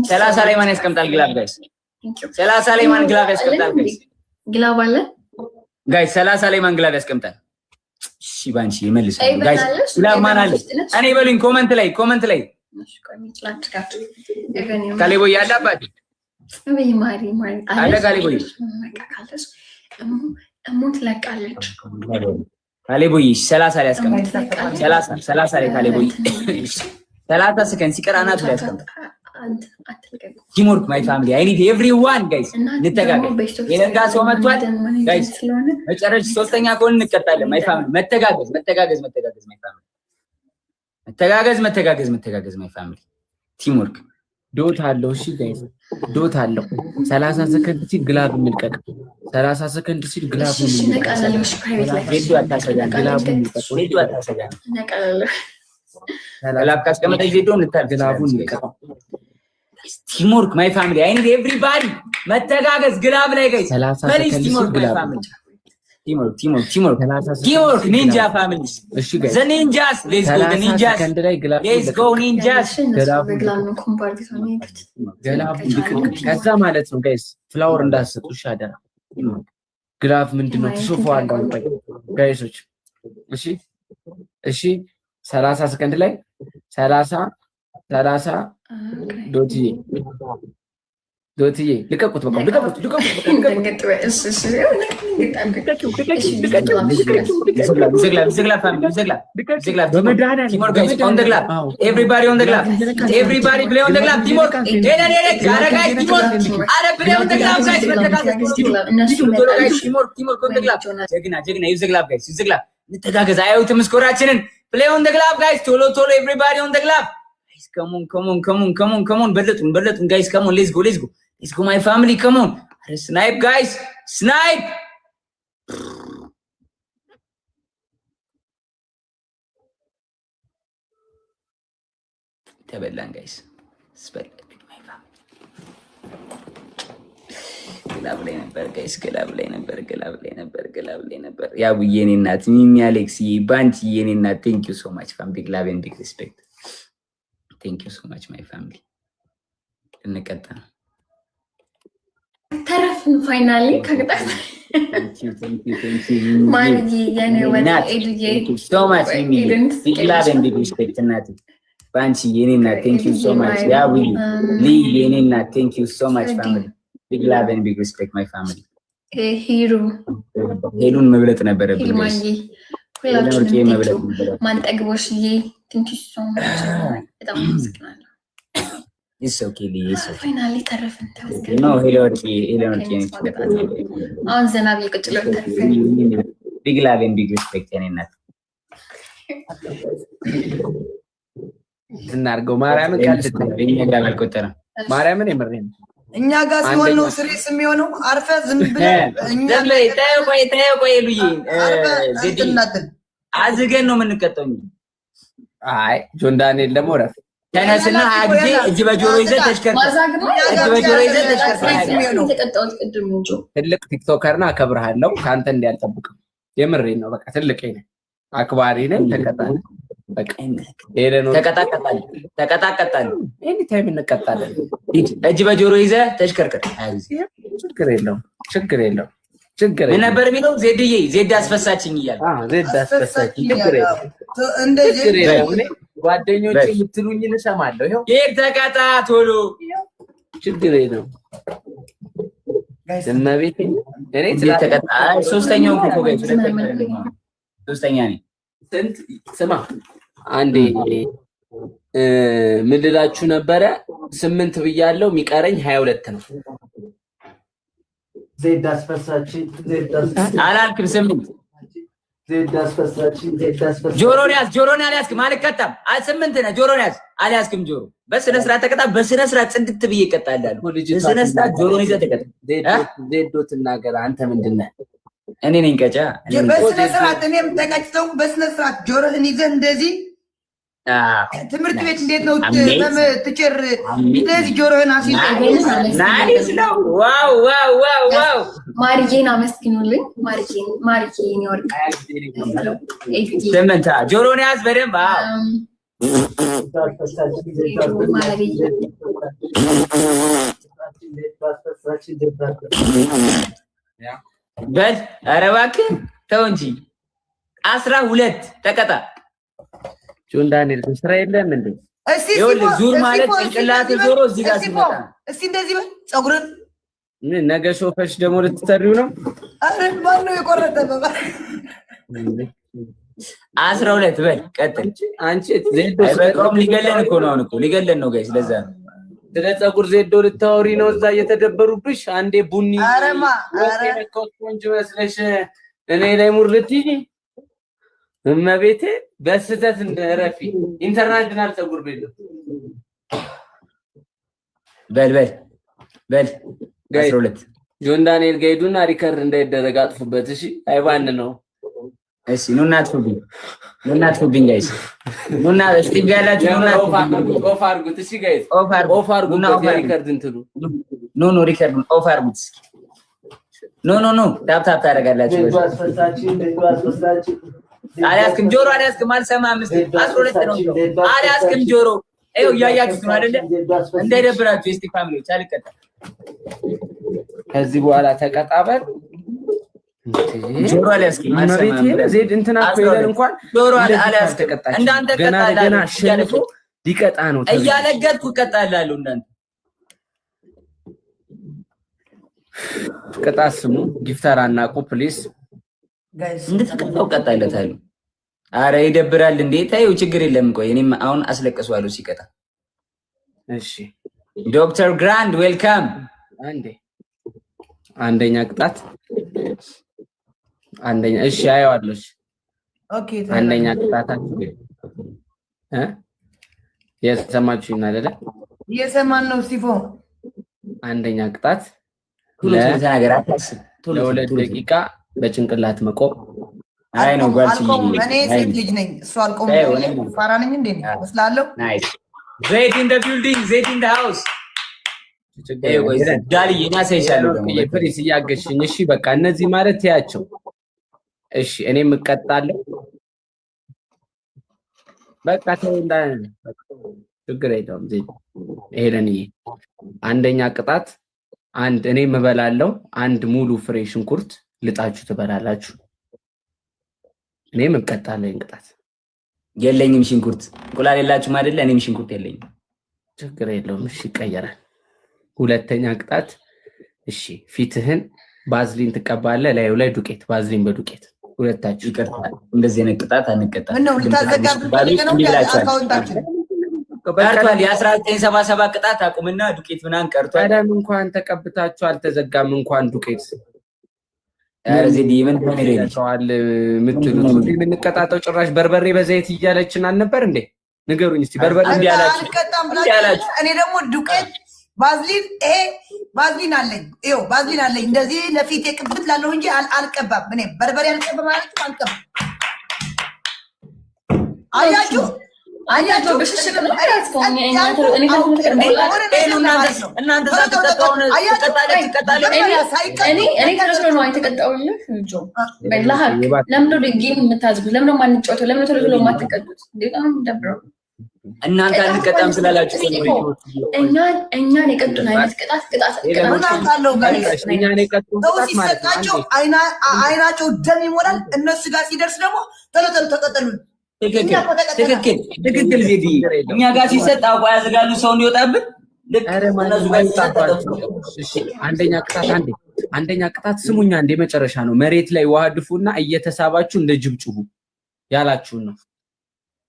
S6: 30 ላይ ማን ያስቀምጣል ግላብ ጋይስ? 30 ላይ ማን ግላብ ያስቀምጣል ጋይስ?
S2: ግላብ አለ
S6: ጋይስ 30 ላይ ማን ግላብ ያስቀምጣል? እሺ ባንቺ ይመልሳል ጋይስ ግላብ ማን አለ? እኔ በሉኝ ኮሜንት ላይ ካሌቦይ ያላባት አለ ካሌቦይ ካሌቦይ 30 ላይ ያስቀምጥ 30 ላይ ካሌቦይ 30 ሰከንድ ሲቀር አናቱ ላይ ያስቀምጥ። ቲምወርክ ማይ ፋሚሊ አይ ኒድ ኤቭሪዋን ጋይስ እንተጋገዝ። የለጋ ሰው መጥቷል ጋይስ መጨረሻ ሶስተኛ ከሆነ እንቀጣለን። ማይ ፋሚሊ መተጋገዝ ማይ ፋሚሊ መተጋገዝ ማይ ፋሚሊ ቲምወርክ
S1: ዶት አለው። እሺ ጋይስ ዶት አለው። 30 ሰከንድ ሲል ግላብ እንልቀቅ። 30 ሰከንድ ሲል ግላብ
S6: ቲምወርክ ማይ ፋሚሊ አይ ኒድ ኤቭሪባዲ መተጋገዝ ግላብ ላይ ጋይስ ቲምወርክ ኒንጃ ፋሚሊ ዘ ኒንጃስ ሌትስ ጎ ኒንጃስ
S1: ከዛ ማለት ነው ጋይስ ፍላወር እንዳትሰጡ እሺ አደራ ግላፍ ምንድነው ትሶፋዋለሁ ጋይሶች እሺ 30 ሰከንድ ላይ 30 ዶትዬ ልቀቁት በቃ ልቀቁት
S6: እንተጋገዝ አያዩትም ስኮራችንን play on the glove guys ቶሎ everybody on the glove guys come on በለጡን guys come on let's go my family come on snipe guys snipe ተበላን guys ስበልጥ my family ግላብ ላይ ነበር ያው የኔ እናት ሚሚ አሌክስ ባንቺ የኔ እናት thank you so much fam big love and big respect thank you so much my family እንቀጥል
S2: ተረፍን ፋይናሊ ከግጣት ማንጂ የኔ ወደ ኤዱዬ
S6: so much ሚሚ big love and big respect እናት ባንቺ የኔ እናት thank you so much ያው ሊ የኔ እናት thank you so much family big love and big respect my family ሄሉን መብለጥ ነበረብኝ
S2: ማንጂ ሁላችሁም ማን ጠግቦሽዬ thank you so much በጣም አመሰግናለሁ
S6: it's okay ሊ it's okay
S2: ፋይናሊ ተረፍን ተመስገን
S6: ነው ሄሎርኪ
S2: አሁን ዘናብ ይቀጥላል ተረፍን
S6: big love and big respect የኔ እናት
S1: እናርገው ማርያምን
S6: ካልተጠበኝ
S1: ማርያምን የምሬን
S3: እኛ ጋር ሲሆን ነው ስሪስ የሚሆነው አርፈ ዝም ብለህ
S6: እኛ ላይ ታየው ሉይ አዝገን ነው የምንቀጠው
S1: አይ ጆን ዳንኤል ደግሞ ረፍ
S6: ተነስና አግዜ እጅ በጆሮ ይዘህ ተሽከርከር
S1: ትልቅ ቲክቶከርና አከብርሃለሁ ካንተ እንዲያልጠብቅ የምሬን ነው በቃ ትልቅ ነኝ አክባሪ ነኝ ተቀጣጣ በቃ ሄደን
S6: ተቀጣጣን
S1: ኤኒ ታይም እንቀጣለን
S6: እጅ በጆሮ ይዘህ ተሽከርከር
S1: ችግር የለውም
S6: ምን ነበር የሚለው ዜድ አስፈሳችኝ እያለ
S1: ዜድ አስፈሳችኝ ችግር የለውም ጓደኞቼ የምትሉኝን እሰማለሁ ይሄው
S6: ተቀጣ ቶሎ
S1: ችግር የለውም እመቤቴ እኔ
S6: ተቀጣ ሶስተኛው ሶስተኛ ነኝ
S1: ስንት ስማ አንዴ ምን ልላችሁ ነበረ 8 ብያለሁ የሚቀረኝ 22 ነው ዜድ አስፈሳችኝ
S6: አላልክም 8
S1: ዜድ አስፈሳችኝ
S6: ጆሮን ያዝ ማልከታም 8 ነህ ጆሮን ያዝ አልያዝክም ጆሮ በስነ ስርዓት ተቀጣ በስነ ስርዓት ጽድት ብዬ እቀጣለሁ በስነ ስርዓት ጆሮን ይዘህ ተቀጣ
S1: ዜዶ ትናገር አንተ ምንድነህ
S6: እኔ ነኝ ቀጫ
S3: በስነ ስርዓት እኔም ተቀጭተው በስነ ስርዓት ጆሮህን ይዘህ እንደዚህ ትምህርት ቤት እንዴት ነው ትጭር እንደዚህ ጆሮህን አስይዘህ
S6: ናይስ ነው ዋው
S2: ማርጄን አመስግኑልኝ ማርጄን ይወርቅ
S6: ስምንት ጆሮን ያዝ በደንብ በል ኧረ እባክህ ተው እንጂ 12 ተቀጣ
S1: ጆን ዳንኤል ስራ የለም እንዴ
S6: ይኸውልህ ዙር ማለት ጭንቅላት ዞሮ እዚህ ጋር ሲመጣ
S3: እስቲ እንደዚህ በል ፀጉርን
S1: ምን ነገ ሾፈሽ ደግሞ ልትሰሪው ነው
S3: አረ ማን ነው የቆረጠው
S6: 12 በል ቀጥል
S1: አንቺ ዜዶ
S6: በቆም ሊገለን እኮ ነው እኮ ሊገለን ነው ጋይስ ለዛ ነው
S1: ስለ ፀጉር ዜዶ ልታወሪ ነው እዛ እየተደበሩብሽ አንዴ ቡኒ
S3: አረማ
S1: ቆንጆ መስለሽ እኔ ላይ ሙርልቲ እመቤቴ በስተት እንደረፊ ኢንተርናሽናል ፀጉር ቤት
S6: በል 12
S1: ጆን ዳንኤል ጋይዱና ሪከርድ እንዳይደረግ አጥፉበት። እሺ አይባን ነው።
S6: እሺ ኑና አጥፉብኝ ጋይስ ኑና ስቲቭ ጋላችሁ ኑና
S1: ኦፍ አድርጉት። እሺ ጋይስ ኦፍ አድርጉት። ሪከርድ እንትሉ
S6: ኖ ሪከርድ ኦፍ አድርጉት። ኖ ታፕ ታደርጋላችሁ። አልያዝክም ጆሮ አልያዝክም። አልሰማም። 12 ነው አልያዝክም ጆሮ ይኸው እያያችሁት ነው አይደለ? እንዳይደብራችሁ እስቲ ፋሚሊዎች አልቀጣም።
S1: ከዚህ በኋላ ተቀጣበል።
S6: ጆሮ አልያዝክም።
S1: አልሰማም። ዜድ እንትና ኮይል እንኳን
S6: ጆሮ አልያዝክም። እንዳንተ ቀጣላለሁ።
S1: ገና ሸንፎ ሊቀጣ ነው።
S6: እያለገጥኩ እቀጣላለሁ። እንዳንተ
S1: ቅጣት ስሙ ጊፍተር አናቁ ፕሊስ።
S6: እንደተቀጣው ቀጣለታለሁ። አረ ይደብራል እንዴ! ታዩ ችግር የለም። ቆይ እኔም አሁን አስለቅሰዋለሁ ሲቀጣ።
S1: እሺ
S6: ዶክተር ግራንድ ዌልካም።
S1: አንደኛ ቅጣት እሺ አየዋለሁ።
S3: ኦኬ
S1: አንደኛ ቅጣታችሁ የሰማችሁኝ አይደለ?
S3: እየሰማን ነው ሲፎ።
S1: አንደኛ ቅጣት ለሁለት ደቂቃ በጭንቅላት መቆም።
S6: አይ ነው ጓልሽ
S3: እኔ ሴት ልጅ ነኝ። እሱ አልቆም ፋራ ነኝ እንዴ መስላለሁ።
S6: ናይስ ዜድ ኢን ዘ ቢልዲንግ ዜድ ኢን ዘ ሃውስ ዳሊ እናሳይሻለሁ።
S1: ፕሊስ እያገሽኝ። እሺ በቃ እነዚህ ማለት ያቸው። እሺ እኔም እቀጣለሁ። በቃ ተንዳ ችግር የለውም። ዜድ ሄለንዬ አንደኛ ቅጣት እኔም እበላለሁ። አንድ ሙሉ ፍሬ ሽንኩርት ልጣችሁ ትበላላችሁ። እኔም እቀጣለሁ። ቅጣት
S6: የለኝም ሽንኩርት እንቁላል የላችሁም አይደለ? እኔም ሽንኩርት የለኝም።
S1: ችግር የለውም። እሺ ይቀየራል። ሁለተኛ ቅጣት እሺ ፊትህን ባዝሊን ትቀባለህ፣ ላዩ ላይ ዱቄት ባዝሊን በዱቄት ሁለታችሁ።
S6: ይቅርታ እንደዚህ አይነት ቅጣት አንቀጣም።
S3: ምን ነው ልታዘጋብኝ ነው? አካውንታችን
S6: ቀርቷል። የ1977 ቅጣት አቁምና ዱቄት ምናምን ቀርቷል።
S1: ታዲያም እንኳን ተቀብታችሁ አልተዘጋም። እንኳን ዱቄት
S6: ዜድ ምን ሆነ
S1: ይላል የምትሉት የምንቀጣጠው ጭራሽ በርበሬ በዘይት እያለችን አልነበር እንዴ? ንገሩኝ እስቲ በርበሬ እንዲያላችሁ።
S3: እኔ ደግሞ ዱቄት ባዝሊን ባዝሊን አለኝ። ይኸው ባዝሊን አለኝ። እንደዚህ ለፊቴ ቅብት ላለው እንጂ አልቀባም። እኔ በርበሬ አልቀባም ማለት አልቀባም። አያችሁ
S2: በሽሽቅ ነው
S6: እናንተ አንቀጣም ስላላችሁ
S2: እኛን የቀጡን አይነት ቅጣት
S3: ሲሰጣቸው አይናቸው ደም ይሞላል። እነሱ ጋር ሲደርስ ደግሞ ቶሎ ተቀጠሉን።
S6: ትክክል ዜድ እኛ ጋር ሲሰጥ አውቆ ያዘጋሉ ሰው እንዲወጣብን።
S1: አንደኛ ቅጣት ስሙኛ፣ እንደ መጨረሻ ነው። መሬት ላይ ውሃ ድፉና እየተሳባችሁ እንደ ጅብ ጩሁ ያላችሁን ነው።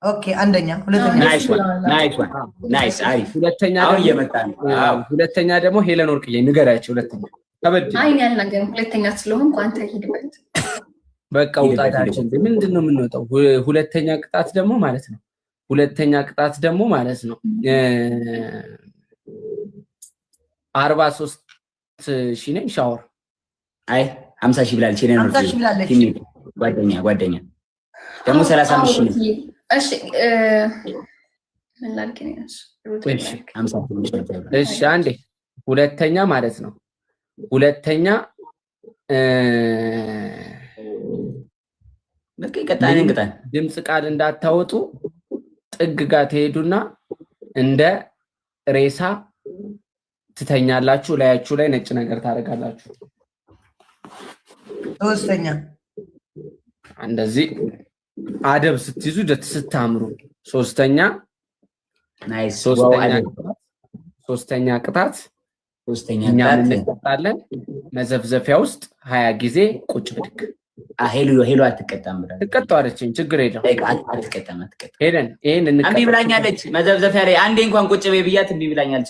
S3: ኦኬ አንደኛ።
S1: ሁለተኛ ደግሞ ሄለን ወርቅዬ ንገራቸው።
S2: ሁለተኛ ስለሆንኩ አንተ ሂድበት።
S1: በቃ ውጣታችን ምንድን ነው የምንወጣው? ሁለተኛ ቅጣት ደግሞ ማለት ነው 43 ነኝ ሻወር።
S6: አይ 50 ሺህ ብላለች። ጓደኛ ደግሞ 35 ሺህ ነው።
S2: እሺ ምን ላድርግ ነው?
S1: እሺ አንዴ ሁለተኛ ማለት ነው። ሁለተኛ ድምፅ ቃል እንዳታወጡ ጥግ ጋር ትሄዱና እንደ ሬሳ ትተኛላችሁ። ላያችሁ ላይ ነጭ ነገር ታደርጋላችሁ።
S3: ሶስተኛ
S1: እንደዚህ አደብ ስትይዙ ስታምሩ። ሶስተኛ ቅጣት እንቀጣለን። መዘፍዘፊያ ውስጥ 20 ጊዜ ቁጭ ብድግ።
S6: ሄሎ አትቀጣም ብላ
S1: ትቀጣዋለችኝ። ችግር የለም
S6: አትቀጣም።
S1: ሄደን ይሄን
S6: እምቢ ብላኛለች። መዘፍዘፊያ ላይ አንዴ እንኳን ቁጭ በይ ብያት እምቢ ብላኛለች።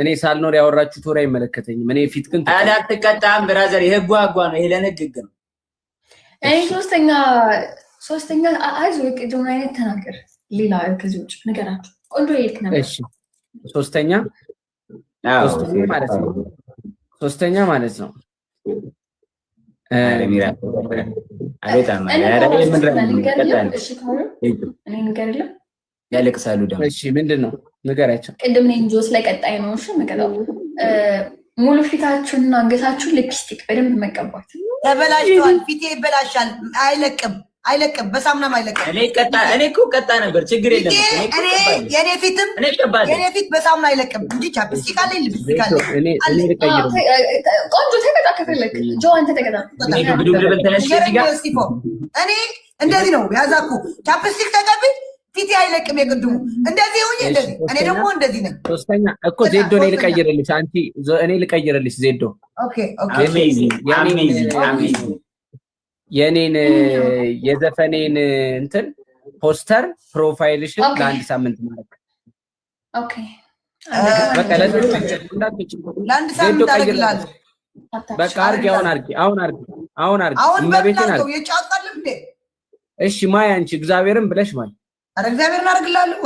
S1: እኔ ሳልኖር ያወራችሁት ወሬ አይመለከተኝም። እኔ ፊት ግን
S6: አትቀጣም ብራዘር። የህጉ አጓ ነው። ይሄ ለህግ ነው።
S2: ሶስተኛ አይዞህ የቅድም አይነት ተናገር። ሌላ ከዚህ ውጭ ነገራችሁ ቆንጆ የት ነበር?
S1: እሺ ሶስተኛ ሶስተኛ ማለት ነው።
S6: ያለቅሳሉ ደግሞ።
S1: እሺ ምንድን ነው ንገራቸው።
S2: ቅድም እኔ ጆስ ላይ ቀጣይ ነው። እሺ መቀጣው ሙሉ ፊታችሁንና አንገታችሁን ሊፕስቲክ በደንብ መቀባት።
S3: ተበላሽቷል፣ ፊቴ ይበላሻል። አይለቅም፣ በሳሙናም አይለቅም።
S6: እኔ እኮ ቀጣ ነበር፣ ችግር የለም።
S3: የኔ ፊት በሳሙና አይለቅም እንጂ ቻፕስቲክ አለኝ፣ ሊፕስቲክ አለኝ።
S2: ቆንጆ ተቀጣ ከፈለክ ጆ አንተ ተቀጣ።
S3: እኔ እንደዚህ ነው ያዛኩ። ቻፕስቲክ ተቀብኝ ፊቴ አይለቅም። የቅድሙ እንደዚህ ሆኜ እንደዚህ፣ እኔ ደግሞ እንደዚህ ነኝ።
S1: ሶስተኛ እኮ ዜዶ እኔ ልቀይርልሽ፣ አንቺ እኔ ልቀይርልሽ ዜዶ።
S3: ኦኬ
S1: የኔን የዘፈኔን እንትን ፖስተር ፕሮፋይልሽን ለአንድ ሳምንት ማለት
S2: ኦኬ
S1: በቃ
S3: ለአንድ ሳምንት አደርግልሃለሁ።
S1: በቃ አርጊ፣ አሁን አርጊ።
S3: እመቤቴን አርጊ። የጫቃል እንዴ?
S1: እሺ ማይ አንቺ እግዚአብሔርን ብለሽ ማይ
S3: አረ እግዚአብሔርን አድርግላለሁ።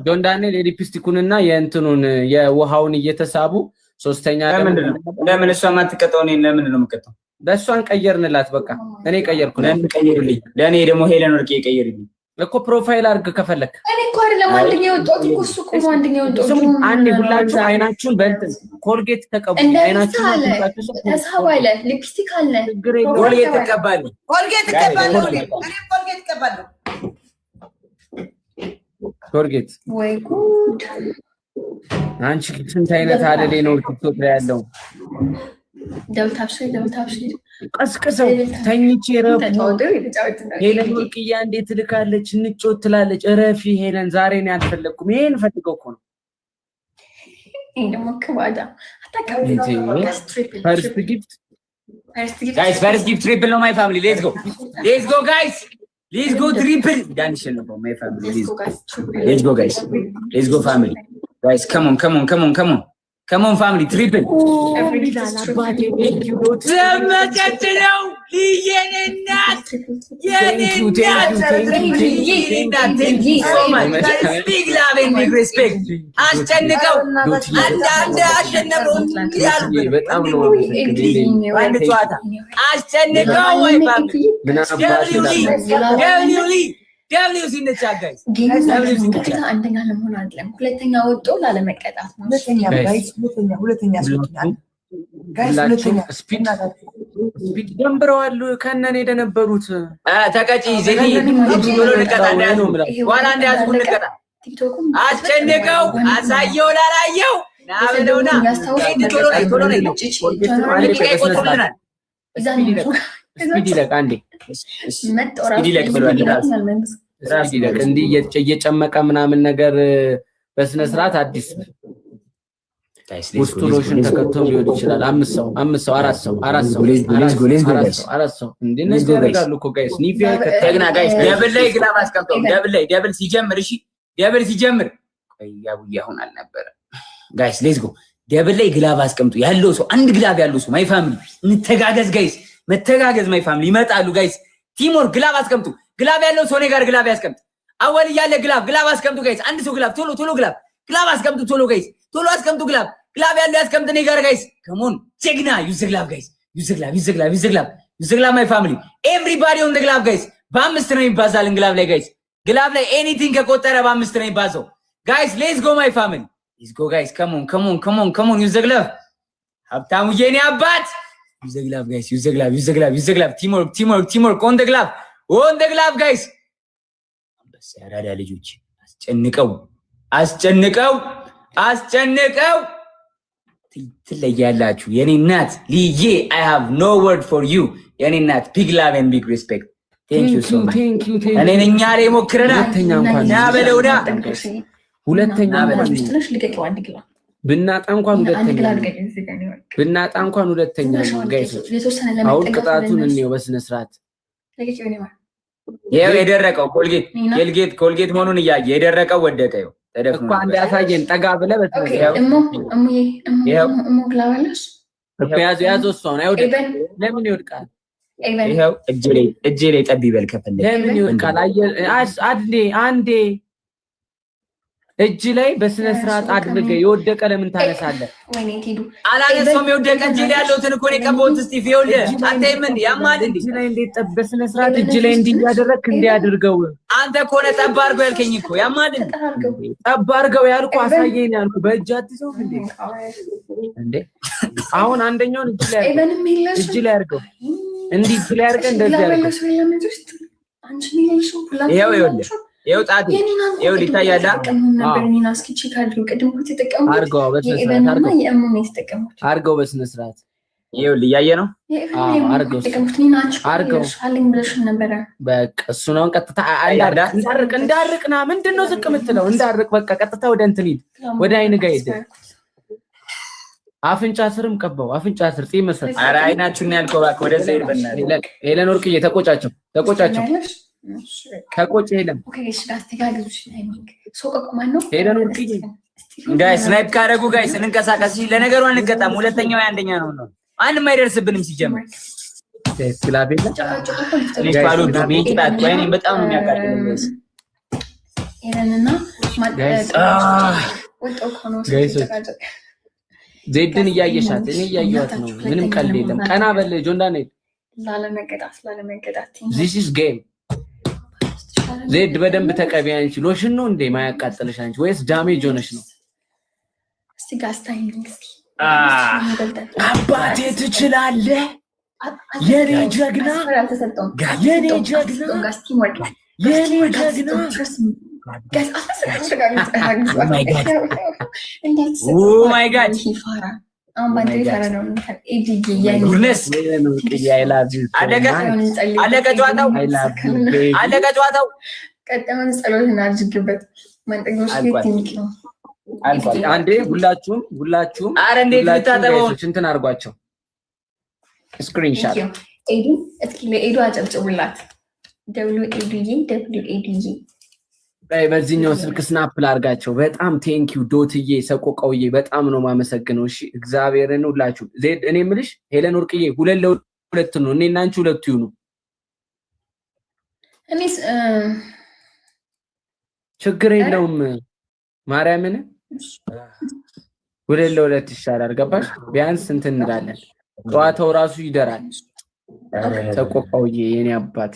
S1: ጆን ዳንኤል የሊፕስቲኩንና የእንትኑን የውሃውን እየተሳቡ ሶስተኛ
S6: ለምን እሷ ማትቀጣው? እኔ ለምን ነው የምቀጣው?
S1: በእሷን ቀየርንላት። በቃ እኔ ቀየርኩ።
S6: ቀይርልኝ። ለእኔ ደግሞ ሄለን ወርቄ ቀይርልኝ
S1: እኮ ፕሮፋይል አድርግ ከፈለክ።
S2: እኔ እኮ አይደለም አንደኛ የወጣሁት እኮ እሱ እኮ አንደኛ የወጣሁት።
S1: አንዴ ሁላችሁ አይናችሁን በእንትን ኮልጌት ተቀቡ። አይናችሁን
S2: ተሳባለ ሊፕስቲክ አለ።
S6: ኮልጌት ተቀባለሁ።
S1: ኮልጌት
S2: ወይ ጉድ!
S1: አንቺ ስንት አይነት አደሌ ነው ቲክቶክ ላይ ያለው።
S2: ደብታብሽ
S1: ቀስቅሰው ተኝቼ ረፉ። ሄለን ወርቅዬ እንዴት ትልካለች? እንጮት ትላለች። እረፊ ሄለን፣ ዛሬ ነው ያልፈለኩም። ይሄን ፈልገው እኮ ነው።
S2: ይሄ ደግሞ ከባዳ
S1: ፈርስት ጊፍት
S6: ጋይስ፣ ፈርስት ጊፍት ትሪፕል ነው። ማይ ፋሚሊ ሌትስ ጎ ጋይስ፣ ሌትስ ጎ ትሪፕል ዳንሽን ነው ማይ ፋሚሊ። ሌትስ ጎ ጋይስ፣ ሌትስ ጎ ፋሚሊ ጋይስ፣ come on family triple ዘመቀት ነው ልየኔናት big love and big respect አስጨንቀው አንዳንድ አሸነፈው
S1: በጣም ነው
S6: አንድ ጨዋታ አስጨንቀው ወይ ደብሊው ሲነቻ ጋይስ
S2: አንደኛ ለመሆን አይደለም፣ ሁለተኛ ወጦ ላለመቀጣት ነው።
S3: ሁለተኛ
S1: ስፒድ ደምብረዋል። ከነኔ የደነበሩት
S6: ተቀጪ ዜኒ ብሎ ልቀጣ ነው ዋላ እንደያዝ ልቀጣ አስጨንቀው አሳየው ላላየው ናበለውና
S1: ስፒድ ይለቅ አንዴ ስፒድ ይለቅ ብሏል። እንዲህ እየጨመቀ ምናምን ነገር በስነ ስርዓት አዲስ ውስጡ ሎሽን ተከቶ ሊሆን ይችላል። አምስት ሰው አራት ሰው እንደነዚህ ያደርጋሉ እኮ ጋይስ። ኒቪያ
S6: ከተግና ጋይስ ደብል ላይ ግላብ አስቀምጠው። ደብል ሲጀምር እሺ፣ ደብል ሲጀምር ቆያው አሁን አልነበረ ጋይስ። ሌትስ ጎ ደብል ላይ ግላብ አስቀምጡ። ያለው ሰው አንድ ግላብ ያለው ሰው ማይ ፋሚሊ እንተጋገዝ ጋይስ፣ መተጋገዝ ማይ ፋሚሊ። ይመጣሉ ጋይስ። ቲሞር ግላብ አስቀምጡ። ግላብ ያለው ሰው እኔ ጋር ግላብ ያስቀምጥ። አወል እያለ ግላብ አስቀምጡ ጋይስ። አንድ ሰው ግላብ ቶሎ ግላብ አስቀምጡ ቶሎ ጋይስ፣ ቶሎ አስቀምጡ ግላብ ያለው ያስቀምጥ እኔ ጋር ጋይስ። ከሞን ጀግና ዩዝ ግላብ ጋይስ፣ ዩዝ ግላብ ማይ ፋሚሊ። ኤቭሪባዲ ኦን ዘ ግላብ ጋይስ። በአምስት ነው የሚባዛልን ግላብ ላይ ጋይስ። ግላብ ላይ ኤኒቲንግ ከቆጠረ በአምስት ነው የሚባዛው ጋይስ። ሌትስ ጎ ማይ ፋሚሊ፣ ሌትስ ጎ ጋይስ። ከሞን ዩዝ ግላብ። ሀብታሙ የኔ አባት ዩዝ ግላብ ጋይስ፣ ዩዝ ግላብ። ቲምወርክ ኦን ዘ ግላብ ጋይስ። አንበሳ ያራዳ ልጆች አስጨንቀው ትለያላችሁ። የኔ እናት ልዬ I have no word for you የኔ እናት big love and big respect thank you so much። እኔ ነኛ ላይ ሞክረና ና በለውዳ
S1: ሁለተኛ ብናጣ እንኳን ሁለተኛ ጋይስ። አሁን ቅጣቱን እንየው በስነ ስርዓት።
S6: ይሄው የደረቀው ኮልጌት መሆኑን እያየ የደረቀው ወደቀ። ይኸው ተደፍኖ
S1: እኮ አንድ ያሳየን ጠጋ ብለህ ያዘው እሷን አይወድቅ። ለምን ይወድቃል?
S6: ይኸው እጄ ላይ ጠብ ይበል ከፈለክ
S1: ለምን ይወድቃል? አንዴ እጅ ላይ በስነ ስርዓት አድርገህ የወደቀ ለምን ታነሳለህ?
S2: ወይኔ ሄዱ
S6: አላነሳውም። የወደቀ እጅ ላይ ያለውትን እኮ ነው የቀባሁት። እስቲ ይኸውልህ አታይም እንዴ? ያማል እንዴ?
S1: እጅ ላይ እንዴት በስነ ስርዓት እጅ ላይ እንዲህ ያደረግክ እንዲያድርገው
S6: አንተ እኮ ነህ ጠብ አድርገው ያልከኝ እኮ። ያማል እንዴ?
S1: ጠብ አድርገው ያልኩህ አሳየኝ ያልኩህ በእጅ አትይዘው እንዴ? አሁን አንደኛውን እጅ ላይ አድርገው እንዲህ እጅ ላይ አድርገህ እንደዚህ አድርገው
S6: ይኸው ጣት ይኸው ይታያል።
S1: አድርገው በስነ ስርዓት
S6: ይኸው እያየ ነው።
S1: በቃ እሱ ነው። ቀጥታ እንዳርቅ ና ምንድን ነው ዝቅ የምትለው? እንዳርቅ በቃ ቀጥታ ወደ እንትን ሂድ፣ ወደ አይን ጋር ሂድ። አፍንጫ ስርም ቀባው። አፍንጫ ስር ፂም መሰል።
S6: ኧረ አይናችሁን ያልከው እባክህ ወደ ዘይድ በእናትህ።
S1: ሄለን ወርቅዬ ተቆጫቸው ከቆጭ ሄለን ሄለን ወርቅዬ
S6: ጋይስ ስናይፕ ካደረጉ ጋይስ እንንቀሳቀስ። ለነገሩ አንገጣም። ሁለተኛው አንደኛ ነው። አንድም አይደርስብንም ሲጀምር።
S1: ስላቤላ
S6: ኔፓሉ ዶሚኒካት ወይኔ በጣም ነው የሚያቃጥለው
S1: ጋይስ። ዜድን እያየሻት እኔ እያየኋት ነው። ምንም ቀልድ የለም። ቀና በል ጆንዳን ዚስ ኢዝ ጌም። ዜድ በደንብ ተቀቢ። አንቺ ሎሽን ነው እንዴ ማያቃጥልሽ አንቺ ወይስ ዳሜጅ ሆነሽ ነው? አባቴ ትችላለህ የኔ ጀግና የኔ ጀግና የኔ ጀግና
S6: ማይ ጋድ አለቀ ጨዋታው።
S2: ቀጣዩን ጸሎት እናድርግበት።
S1: አንዴ ሁላችሁም
S6: አረ እንዴት ልታጠበው
S1: እንትን አድርጓቸው። ስክሪንሻት
S2: ኤዱ እስኪ ለኤዱ አጨብጭቡላት። ኤዱዬ
S1: በዚህኛው ስልክ ስናፕ ላርጋቸው። በጣም ቴንኪው ዶትዬ ሰቆቃውዬ በጣም ነው ማመሰግነው። እሺ እግዚአብሔርን ሁላችሁ። ዜድ እኔ የምልሽ ሄለን ወርቅዬ 2-2 ነው። እኔና አንቺ 2 ይሁኑ።
S2: እኔስ
S1: ችግር የለውም ማርያምን 2-2 ይሻላል። ገባሽ? ቢያንስ እንትን እንላለን። ጨዋታው ራሱ ይደራል። ሰቆቃውዬ የኔ አባት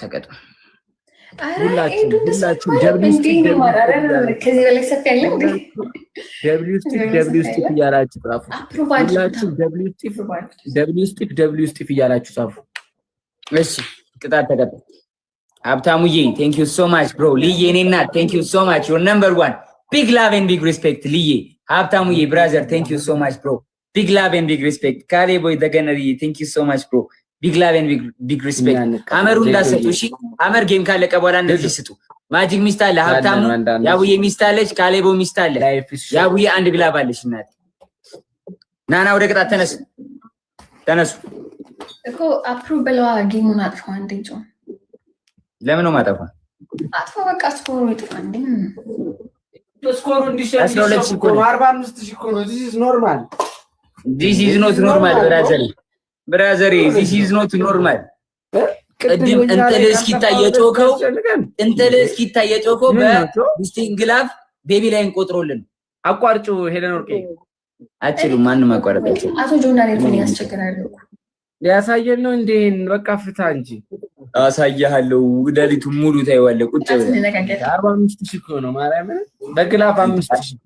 S6: ተቀጡ።
S1: ሁላችሁም ደብሊው ስቲክ እያላችሁ ጻፉ። ደብሊው ስቲክ እያላችሁ ጻፉ።
S6: እሺ ቅጣት ተቀጡ። ሀብታሙዬ ቴንክ ዩ ሶ ማች ብሮ። ልዬ እኔ እናት ቴንክ ዩ ሶ ማች ዩር ነምበር 1 ቢግ ላቭ ኤንድ ቢግ ሪስፔክት። ልዬ ሀብታሙዬ ብራዘር ቴንክ ዩ ሶ ማች ብሮ። ቢግ ላቭ ኤንድ ቢግ ሪስፔክት። ካሌ ቦይ ደገነሪ ቴንክ ዩ ሶ ማች ብሮ። ቢግ ላቭ ኤንድ ቢግ ሪስፔክት። አመሩ እንዳሰጡ እሺ። አመር ጌም ካለቀ በኋላ እንደዚህ ስጡ። ማጂክ ሚስት አለ፣ ሀብታሙ ያቡዬ ሚስት አለች፣ ካሌቦ ሚስት አለ፣ ያቡዬ አንድ ግላብ አለች። እናት ናና ወደ ቅጣት ተነሱ
S2: እኮ አፕሩቭ በለዋ። ጌሙን አጥፎ አንዴ ጆ
S6: ለምን ነው ማጠፋ?
S2: አጥፎ በቃ ስኮሩ ይጥፋ እንዴ።
S1: ስኮሩ እንዲሸጥ 45 እኮ ነው። this is normal ብራዘር this is not normal።
S6: ቅድም እንጥል እስኪታይ የጮከው በዲስቲንግ ግላፍ ቤቢ ላይን ቆጥሮልን
S1: አቋርጩ። ሄለን ወርቄ
S6: አችሉም ማንም አቋረጥ አይችልም።
S2: አቶ ጆናሬት ምን ያስቸግራል?
S1: ሊያሳየን ነው እንዴ? በቃ ፍታ እንጂ
S6: አሳያለሁ። ሌሊቱን ሙሉ ታይዋለህ ቁጭ ብለህ
S1: 45 ሺህ እኮ ነው ማርያምን። በግላፍ 5 ሺህ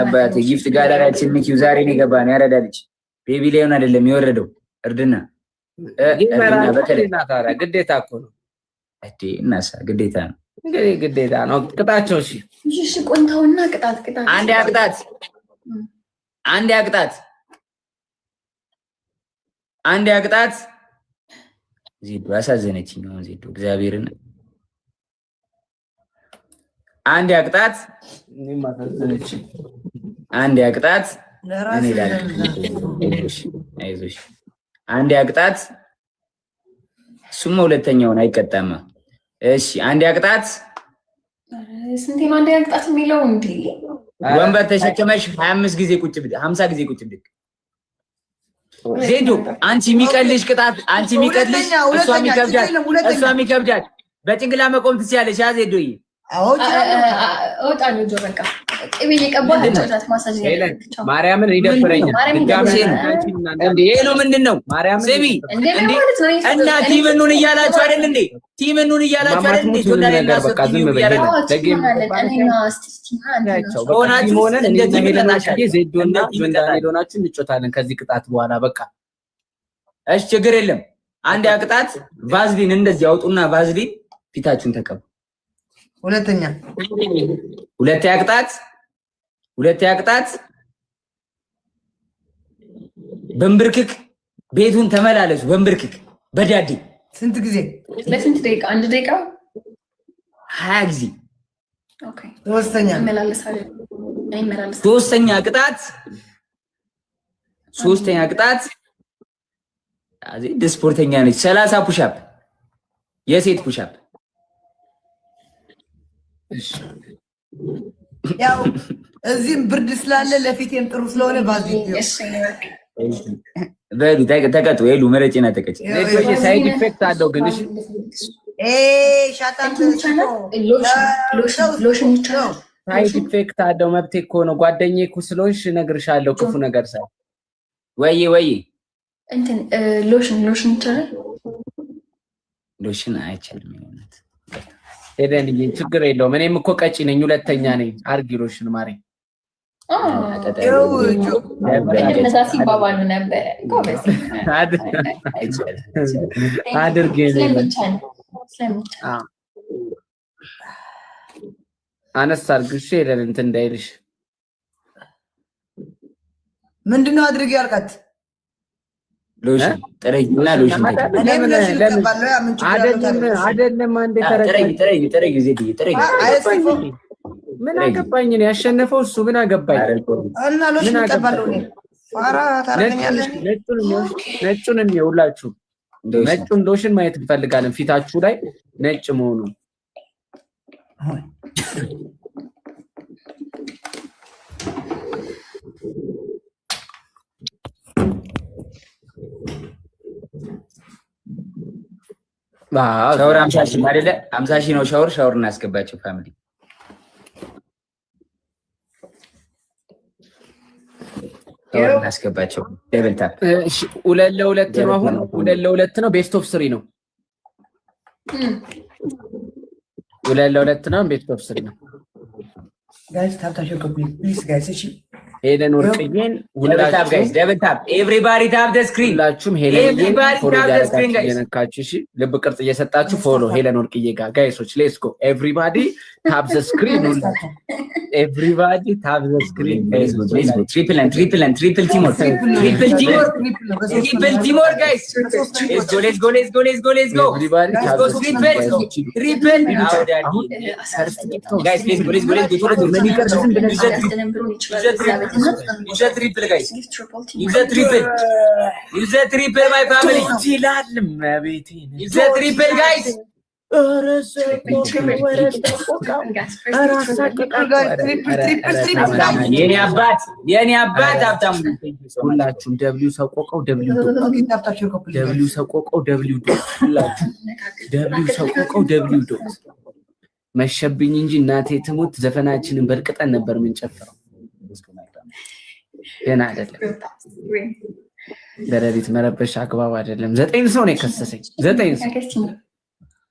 S6: አባቴ ጊፍት ጋላሪያችን ሚኪው ዛሬ ነው የገባነው። ያረዳልች ቤቢ ላይን አይደለም የወረደው እርድና
S1: ግዴታ እኮ ነው
S6: እንዴ። እናሳ ግዴታ ነው
S1: እንግዲህ ግዴታ ነው። ቅጣቸው።
S2: እሺ ቆንታውና ቅጣት
S6: አንድ ያቅጣት ዜዶ አሳዘነችኝ ነው። ዜዶ እግዚአብሔርን አንድ ያቅጣት እኔ አይዞሽ አንድ ያቅጣት። እሱማ ሁለተኛውን አይቀጣማ። እሺ አንድ ያቅጣት።
S2: ስንቴ ነው አንድ ያቅጣት የሚለው እንዴ?
S6: ወንበር ተሸከመሽ 25 ጊዜ ቁጭ ብድግ 50 ጊዜ ቁጭ ብድግ ዜዶ አንቺ የሚቀልሽ ቅጣት አንቺ የሚቀልሽ እሷ የሚከብዳት በጭንቅላ መቆም ትችያለሽ። ያ ዜዶዬ
S2: እወጣለሁ። ጆ በቃ ቅቤ እየቀባሁ አጫውታት ማሳጅ
S1: ማርያምን ይደብረኛል።
S6: ሄሎ ምንድን ነው ስሚ እና ቲምኑን እያላችሁ አይደል እንዴ? ቲምኑን እያላችሁ አይደል እንዴ?
S1: ሆናችሁ እንጮታለን ከዚህ ቅጣት በኋላ በቃ
S6: እሺ፣ ችግር የለም። አንድ ቅጣት ቫዝሊን እንደዚህ አውጡና ቫዝሊን ፊታችሁን ተቀቡ። ሁለተኛ ቅጣት በንብርክክ ቤቱን ተመላለሱ። በንብርክክ በዳዲ
S3: ስንት ጊዜ?
S2: ለስንት ደቂቃ? 1 ደቂቃ
S6: 20 ጊዜ።
S2: ኦኬ። ሶስተኛ ቅጣት አዚ
S6: ስፖርተኛ ነች። 30 ፑሻፕ የሴት ፑሻፕ።
S3: ያው እዚህም ብርድ ስላለ ለፊቴም ጥሩ ስለሆነ
S6: በሉ ተቀጡ። ሄሉ መረጭና ተቀጭ።
S1: ሳይድ ኢፌክት አለው ግን እሺ ሳይድ ኢፌክት አለው። መብቴ እኮ ነው። ጓደኛዬ እኮ ስለሆንሽ እነግርሻለሁ ክፉ ነገር ሳይ
S6: ወይ
S2: እንትን ሎሽን ይቻላል።
S6: ሎሽን አይቻልም። ይሆናል
S1: ሄደን ችግር የለውም። እኔም እኮ ቀጪ ነኝ፣ ሁለተኛ ነኝ። አርጊ ሎሽን ማሪ አድርጌ አነስ አድርግሽ ሄደን እንትን እንዳይልሽ።
S3: ምንድነው አድርጌ ያልካት?
S6: ሎሽን ጥረጊና ሎሽን
S1: አይደለም። አንዴ
S6: ጥረጊ
S1: ምን አገባኝ? ነው ያሸነፈው እሱ። ምን አገባኝ?
S3: እና ሎሽን ተቀባለው ነው ፋራ ታረጋኛለሽ።
S1: ነጩን ሁላችሁ ነጩን ሎሽን ማየት እንፈልጋለን፣ ፊታችሁ ላይ ነጭ መሆኑ።
S6: ሻወር 50 ሺህ አይደለ? 50 ሺህ ነው ሻወር እናስገባቸው ፋሚሊ። እናስገባቸው ደብል ታፕ።
S1: እሺ 2-2 ነው። አሁን 2-2 ነው። ቤስት ኦፍ 3 ነው። 2-2 ነው። ቤስት ኦፍ 3 ነው።
S3: ጋይስ ታፕታችሁ ፕሊዝ ጋይስ። እሺ
S1: ሄለን ወርቅዬን
S6: ደብል ታፕ ኤቭሪባዲ ታፕ ዘ ስክሪን።
S1: ሁላችሁም ሄለን ፎሎ እየነካችሁ እሺ፣ ልብ ቅርጽ እየሰጣችሁ ፎሎ ሄለን ወርቅዬ ጋር ጋይሶች። ሌትስ ጎ ኤቭሪባዲ ታፕ ዘ ስክሪን። ኤቭሪባዲ ታፕ ዘ ስክሪን።
S6: ትሪፕል ቲሞር ጋይስ። ሌትስ ጎ
S1: ኤቭሪባዲ ታፕ ዘ
S6: ትሪፕል ጋይስ። ሌትስ ጎ Use a triple guys. Use a triple my family. Use a triple guys. የኔ አባት ሀብታሙ
S1: ሁላችሁም ደብሊው ሰቆቀው ደብሊው ሰቆቀው ደብሊው ዶት መሸብኝ እንጂ እናቴ ትሙት ዘፈናችንን በርቅጠን ነበር የምንጨፍረው። ገና አይደለም። በሌሊት መረበሽ አግባብ አይደለም። 9 ሰው ነው የከሰሰኝ። 9 ሰው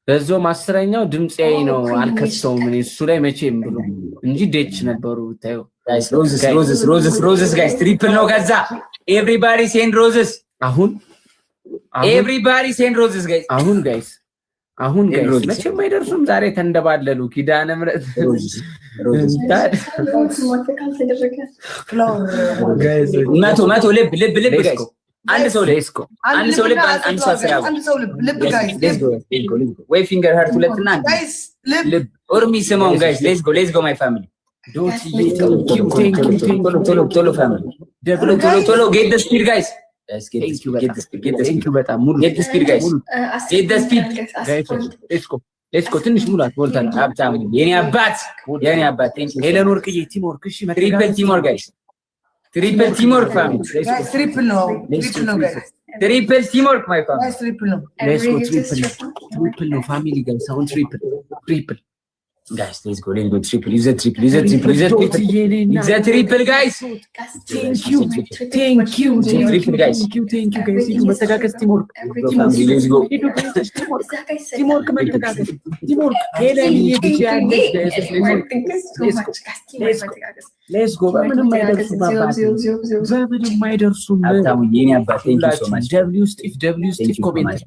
S1: በዞም 10ኛው ድምጽዬ ነው። አልከሰውም እኔ እሱ ላይ መቼም ብሎ እንጂ ዴች ነበሩ። ታዩ
S6: ጋይስ ሮዝስ ጋይስ ትሪፕል ነው። ከዛ ኤቭሪባዲ ሴንድ ሮዝስ።
S1: አሁን
S6: ኤቭሪባዲ ሴንድ ሮዝስ ጋይስ።
S1: አሁን ጋይስ መቼም አይደርሱም። ዛሬ ተንደባለሉ። ኪዳነ ምሕረት
S6: መቶ ልብ ጋይስ። አንድ ሰው ልብ ወይ ፊንገር ሀርት ሁለትና ልብ ኦርሚ ስማውን ጋይስ። ሌትስ ጎ ማይ ፋሚሊ። ቶሎ ፋሚሊ ቶሎ ጌት ዘ ስፒድ ጋይስ።
S1: በጣም ሙሉ ሌትስ ጎ ትንሽ ሙላት ሞልታል።
S6: ሀብታሙ የኔ አባት
S1: ሄለን ወርቅዬ ቲም ወርክ። እሺ
S6: ትሪፕል ቲም ወርክ ጋይስ። ትሪፕል ቲምወርክ ፋሚሊ
S3: ትሪፕል ነው ጋይስ
S6: ትሪፕል ቲምወርክ ማይ ፋሚሊ
S3: ትሪፕል ነው
S1: ትሪፕል ነው ፋሚሊ ጋይስ አሁን ትሪፕል
S6: guys let's go triple use the triple guys
S1: thank you
S6: triple guys
S1: መተጋገዝ ቲምወርክ
S6: let's go
S1: ቲምወርክ መተጋገዝ ቲምወርክ ሄለን let's go ምንም አይደርሱም
S6: አታሙ የኔ አባት thank you so much
S1: w ስቲፍ ኮሜንት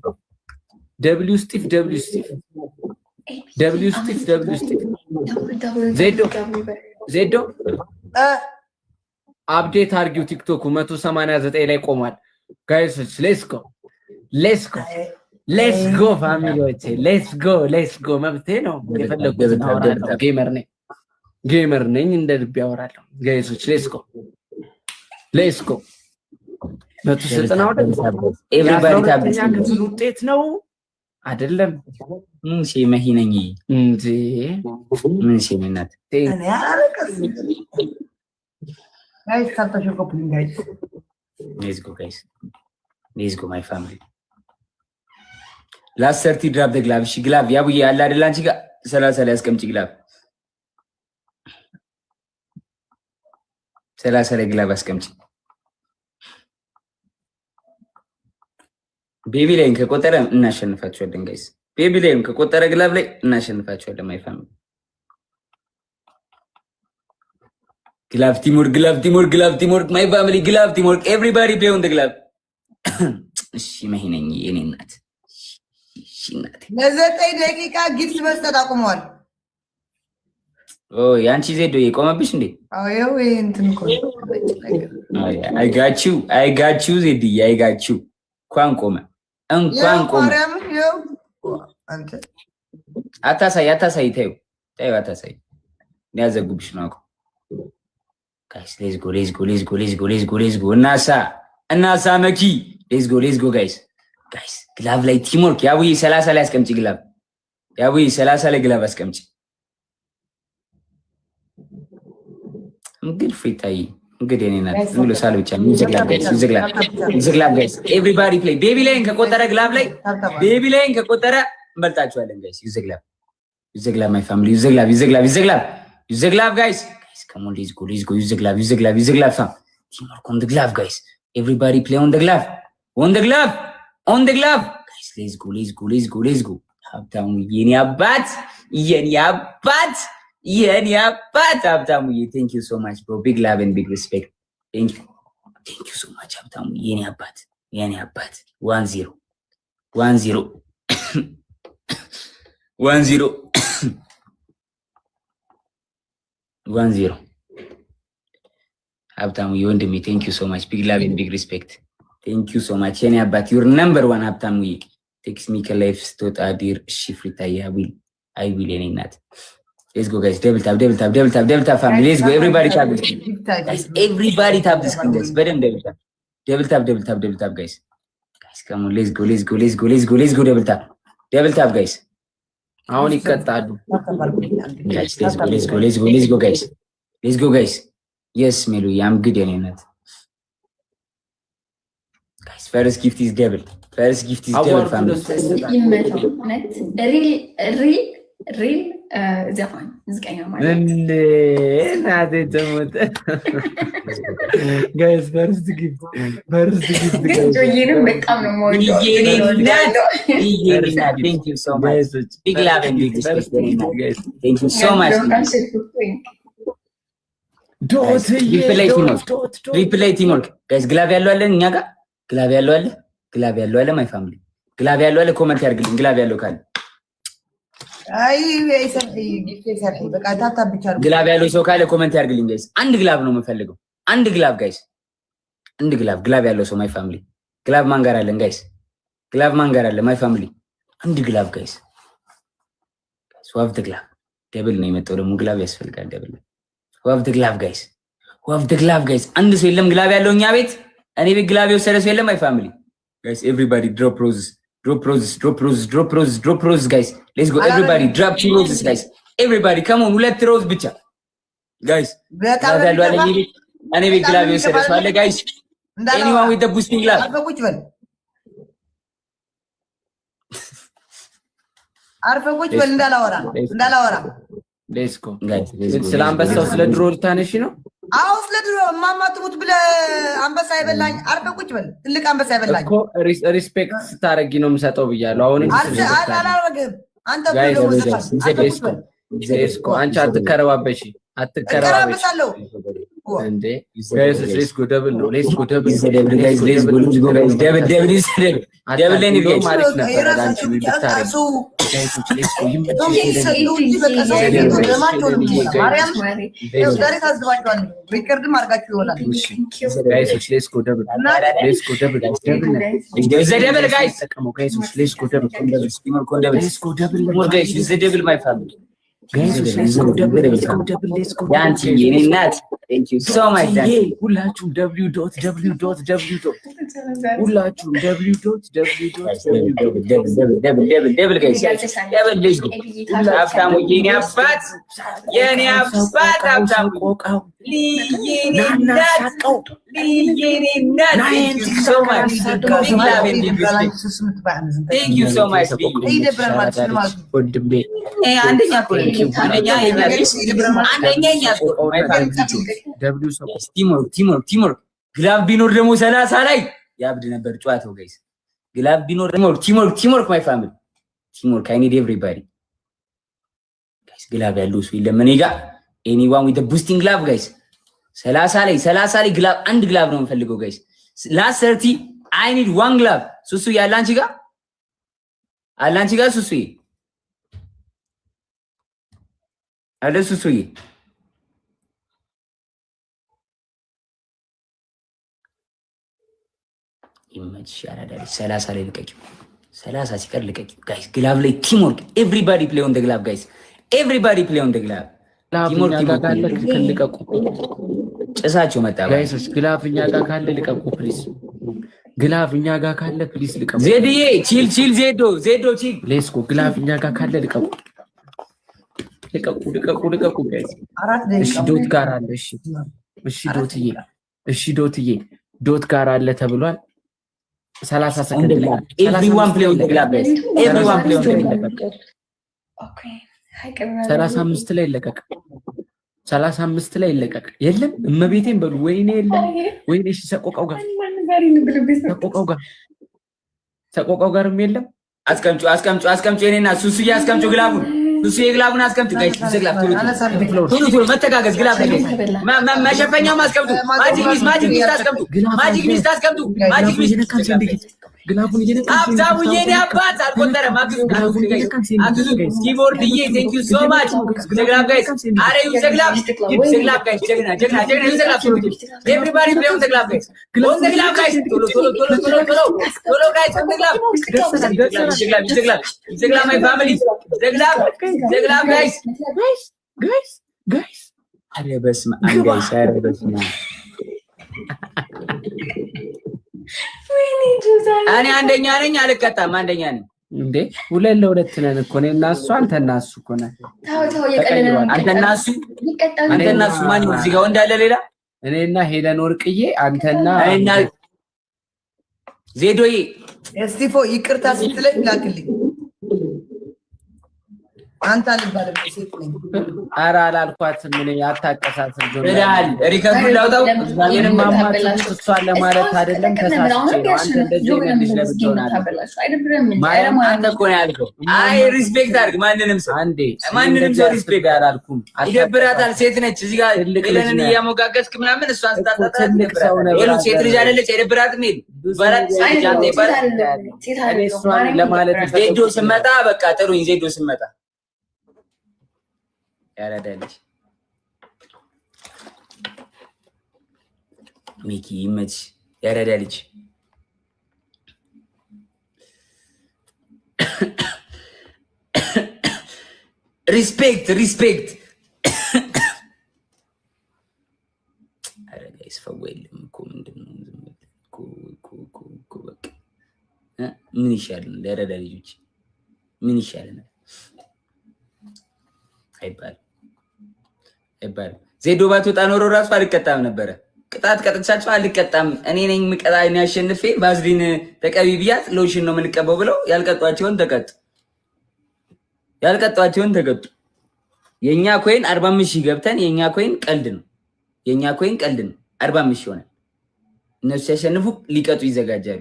S1: w ስቲፍ ዜዶ አፕዴት አርጊው ቲክቶክ 189 ላይ ቆሟል ጋይስ ሌትስ ጎ ፋሚሊዎቼ ሌትስ ጎ መብቴ ነው የፈለኩት ጌመር ነኝ እንደ ልብ ያወራለሁ ጋይሶች ሌትስ ጎ 190
S6: ኤቭሪባዲ ታብስ
S1: ውጤት ነው አይደለም
S6: ምን መሂነኝ
S1: እንዴ
S6: ምን ሲነናት
S3: እኔ አረቀስ ጋይስ ታጣሽው ኮፕሊንግ ጋይስ
S6: let's go my family last 30 drop the glove እሺ ግላቭ ያቡዬ ያለ አይደል አንቺ ጋር 30 ላይ አስቀምጪ ግላቭ 30 ላይ ግላቭ አስቀምጪ ቤቢ ላይን ከቆጠረ እናሸንፋቸዋለን ጋይስ ቤቢ ላይን ከቆጠረ ግላቭ ላይ እናሸንፋቸዋለን ማይ ፋሚሊ ግላቭ ቲምወርክ ማይ ፋሚሊ ግላቭ ቲምወርክ ኤቭሪባዲ ፕሌይ ኦን ዘ ግላቭ እሺ መሂነኝ የኔ እናት እሺ እናት
S3: ለዘጠኝ ደቂቃ ጊፍት መስጠት አቁመዋል
S6: ኦ ያንቺ ዜዶ የቆመብሽ እንዴ
S3: አዎ ይሄው እንትን እኮ
S6: I got you ዜዲ I got you እንኳን ቆመ
S3: አንተ
S6: አታሳይ ታዩ አታሳይ ያዘጉብሽ ነው ጋይስ let's go እናሳ መኪ let's go guys ግላቭ ላይ ቲምወርክ ያቡይ 30 ላይ አስቀምጪ ግላቭ ያቡይ 30 ላይ ግላቭ አስቀምጪ እንግዲህ ፍሪታይ እንግዲህ እኔ ናት ሙሉ ሳል ብቻ ይዘግላብ ጋይስ ኤቭሪባዲ ፕሌይ ቤቢ ላይን ከቆጠረ ግላቭ ላይ ቤቢ ላይን ከቆጠረ እንበልጣቸዋለን ጋይስ ይዘግላብ ማይ ፋሚሊ ይዘግላብ ጋይስ come on let's go ይዘግላብ fam teamwork on the glove guys everybody play on the glove guys let's go ሀብታሙ የኔ አባት ሀብታሙ thank you so much bro big love and big respect thank you so much ሀብታሙ የኔ አባት 1-0 ሀብታሙ የወንድሜ thank you so much big love and big respect thank you so much የኔ አባት you're number 1 ሀብታሙ takes me a life ስትወጣ ዲር እሺ ፍሪታይ I will የኔ እናት let's go guys double tap family let's go everybody tap this guys everybody tap this guys በደንብ double tap guys come on let's go double tap guys
S1: አሁን ይቀጣሉ
S6: guys let's go guys yes melu I'm good የኔ እናት guys first gift is double family
S2: real ዘፋኝ ዝቀኛ ማለት
S1: እናቴ ተሞተ ጋይስ ፈርስት ጊፍት
S2: ጆይንም በጣም ነው የምወደው
S6: thank you so much big love and big respect guys thank you so much replay teamwork guys ግላቭ ያለው አለ እኛ ጋር ግላቭ ያለው አለ ማይ ፋሚሊ ግላቭ ያለው አለ ኮሜንት ያርግልኝ ግላቭ ያለው ካለ
S3: አይ ይሰርይ በቃ ታታ ብቻ ነው
S6: ግላቭ ያለው ሰው ካለ ኮሜንት ያርግልኝ ጋይስ አንድ ግላቭ ነው የምፈልገው አንድ ግላቭ ጋይስ አንድ ግላቭ ያለው ሰው ማይ ፋሚሊ ግላቭ ማን ጋር አለን ጋይስ ግላቭ ማን ጋር አለ ማይ ፋሚሊ አንድ ግላቭ ጋይስ ዋቭ ደ ግላቭ ደብል ነው የመጣው ደግሞ ግላቭ ያስፈልጋል ደብል ዋቭ ደ ግላቭ ጋይስ አንድ ሰው የለም ግላቭ ያለው እኛ ቤት እኔ ቤት ግላቭ የወሰደ ሰው የለም ማይ ፋሚሊ ጋይስ ኤቭሪባዲ ድሮፕ roses guys let's go everybody drop 2 roses guys everybody come on ሁለት ሮዝ ብቻ guys እኔ ቤት ግላብ የወሰደ ሰው አለ ጋይስ? ኤኒዋን ዊዝ ዘ ቡስቲንግ ግላብ
S3: አርፈህ ቁጭ በል እንዳላወራ
S1: ሌስኮ ስለ አንበሳው ስለ ድሮ ልታነሺ ነው?
S3: አዎ ስለ ድሮ እማማ ትሙት ብለህ አንበሳ ይበላኝ። አርፈህ ቁጭ በል። ትልቅ አንበሳ ይበላኝ
S1: እኮ ሪስፔክት ስታረጊ ነው የምሰጠው ብያለሁ። አሁንም
S3: አላረግም። አንተ
S1: ሌስኮ አንቺ አትከረባበሽ
S3: አትከረባበሻለሁ
S1: እንዴ ጋይስ ሌትስ ጎ ደብል ነው ሌትስ ጎ ደብል ደብል ለኔ ነው ማለት ነው አንቺ ብታረጊ ሁላችሁም
S6: ሀብታሙ የኔ አባት ሀብታሙ ቲምወርክ ግላብ ቢኖር ደግሞ 30 ላይ ያብድ ነበር ጨዋታው ጋይስ። ግላብ ቢኖር ደግሞ ቲምወርክ ማይ ፋሚሊ ቲምወርክ አይ ኒድ ኤቭሪባዲ ጋይስ። ግላብ ያለው ሰው የለም እኔ ጋር ኤኒዋን ዊዝ ዘ ቡስቲንግ ግላብ ጋይስ። 30 ላይ ግላብ አንድ ግላብ ነው የምፈልገው ጋይስ። ላስት 30 አይ ኒድ ዋን ግላብ። ሱሱ ያለ አንቺ ጋር ሱሱ አለ ሱሱዬ ይመችሻል አይደል? 30 ላይ ልቀቂው። 30 ሲቀር ልቀቂው ጋይስ። ግላብ ላይ ቲምወርክ ኤቭሪባዲ ፕሌይ ኦን ዘ ግላብ ጋይስ። ኤቭሪባዲ ፕሌይ ኦን ዘ ግላብ። ቲምወርክ ካለ ልቀቁ። ጭሳቸው መጣ ጋይስ። ግላብ እኛ ጋር ካለ ልቀቁ ፕሊዝ። ግላብ እኛ ጋር ካለ ፕሊዝ ልቀቁ። ዜድዬ ቺል ዜዶ ቺል ሌትስ ጎ። ግላብ እኛ ጋር ካለ ልቀቁ ጋይስ። እሺ ዶት ጋር አለ። እሺ ዶትዬ ዶት ጋር አለ ተብሏል። 30 ሰከንድ ላይ ኤቭሪዋን ፕሌይ ኦን ዘ ግላብ ጋይስ። ኤቭሪዋን ፕሌይ ኦን ዘ ግላብ። ኦኬ 35 ላይ ይለቀቅ። 35 ላይ ይለቀቅ። የለም እመቤቴን በሉ። ወይኔ የለም ወይኔ። እሺ ሰቆቃው ጋርም የለም። አስቀምጩ የኔና ሱሱዬ አስቀምጩ ግላቡን። ግላቡን አስቀምጡ ጋይስ። ቶሎ መተጋገዝ። ግላብ ላይ መሸፈኛውም አስቀምጡ። ማጂክ ሚስት አስቀምጡ። ሀብታሙ የኔ አባት አልቆጠረም። አግዙ ኪቦርድዬ ቴንክ ዩ ሶ ማች። ግላብ ጋይስ። አረ ዩዝ ዘ ግላብ ጋይስ። ጀግና ዩዝ ዘ ግላብ። ኤቭሪባዲ ፕሌይ ኦን ዘ ግላብ ጋይስ። ኦን ዘ ግላብ ጋይስ። ቶሎ ጋይስ ኦን ዘ ግላብ። ዘ ግላብ ማይ ፋሚሊ ዘ ግላብ ጋይስ። አረ በስመ አብ ጋይስ። አረ በስመ አብ እኔ አንደኛ ነኝ፣ አልቀጣም። አንደኛ ነኝ እንዴ? 2-2 ነን እኮ እኔ እና እሱ። አንተ እና እሱ እኮ ነን። አንተ እና እሱ ማን ነው እዚህ ጋር እንዳለ? ሌላ እኔ እና ሄለን ወርቅዬ፣ አንተና እኔና ዜዶዬ።
S3: እስቲፎ ይቅርታ ስትለኝ ላክልኝ። አንተ አልባለም ሴት ነኝ።
S1: ኧረ አላልኳትም። ምን ያታቀሳስል
S6: ጆሮዳል ሪከርድ ላውጣው።
S1: የኔ ማማት እሷን ለማለት አይደለም ተሳስቼ ነው። አንተ እንደዚህ መልሽ ለብቻውን
S6: ማርያም አንተ እኮ ነው ያልከው። አይ ሪስፔክት አድርግ ማንንም ሰው ሪስፔክት አላልኩም። ይደብራታል። ሴት ነች። እዚህ ጋር ለነን እያሞጋገስክ ምናምን እሷን ስታጣጣ ይደብራታል። ሴት ልጅ አይደለች? አይደብራትም? ባላት ሴት ጃንተ ይባላል። እኔ እሷን ለማለት ዜዶ ስመጣ በቃ ጥሩኝ። ዜዶ ስመጣ ያራዳልሽ ሚኪ ይመች። ያራዳልሽ ሪስፔክት አረ ጋይስ ፈወይልም እኮ ምንድነው? በቃ ምን ይሻላል? ያራዳልጆች ምን ይሻላል? አይባልም። ዜዶ ባትወጣ ኖሮ ራሱ አልቀጣም ነበረ። ቅጣት ቀጥቻቸው አልቀጣም እኔ ነኝ ምቀጣኝ ያሸንፌ ባዝሊን ተቀቢ ብያት ሎሽን ነው የምንቀበው ብለው ያልቀጧቸውን ተቀጡ። የኛ ኮይን 45000 ገብተን የኛ ኮይን ቀልድ ነው 45000 ይሆናል። እነሱ ሲያሸንፉ ሊቀጡ ይዘጋጃሉ።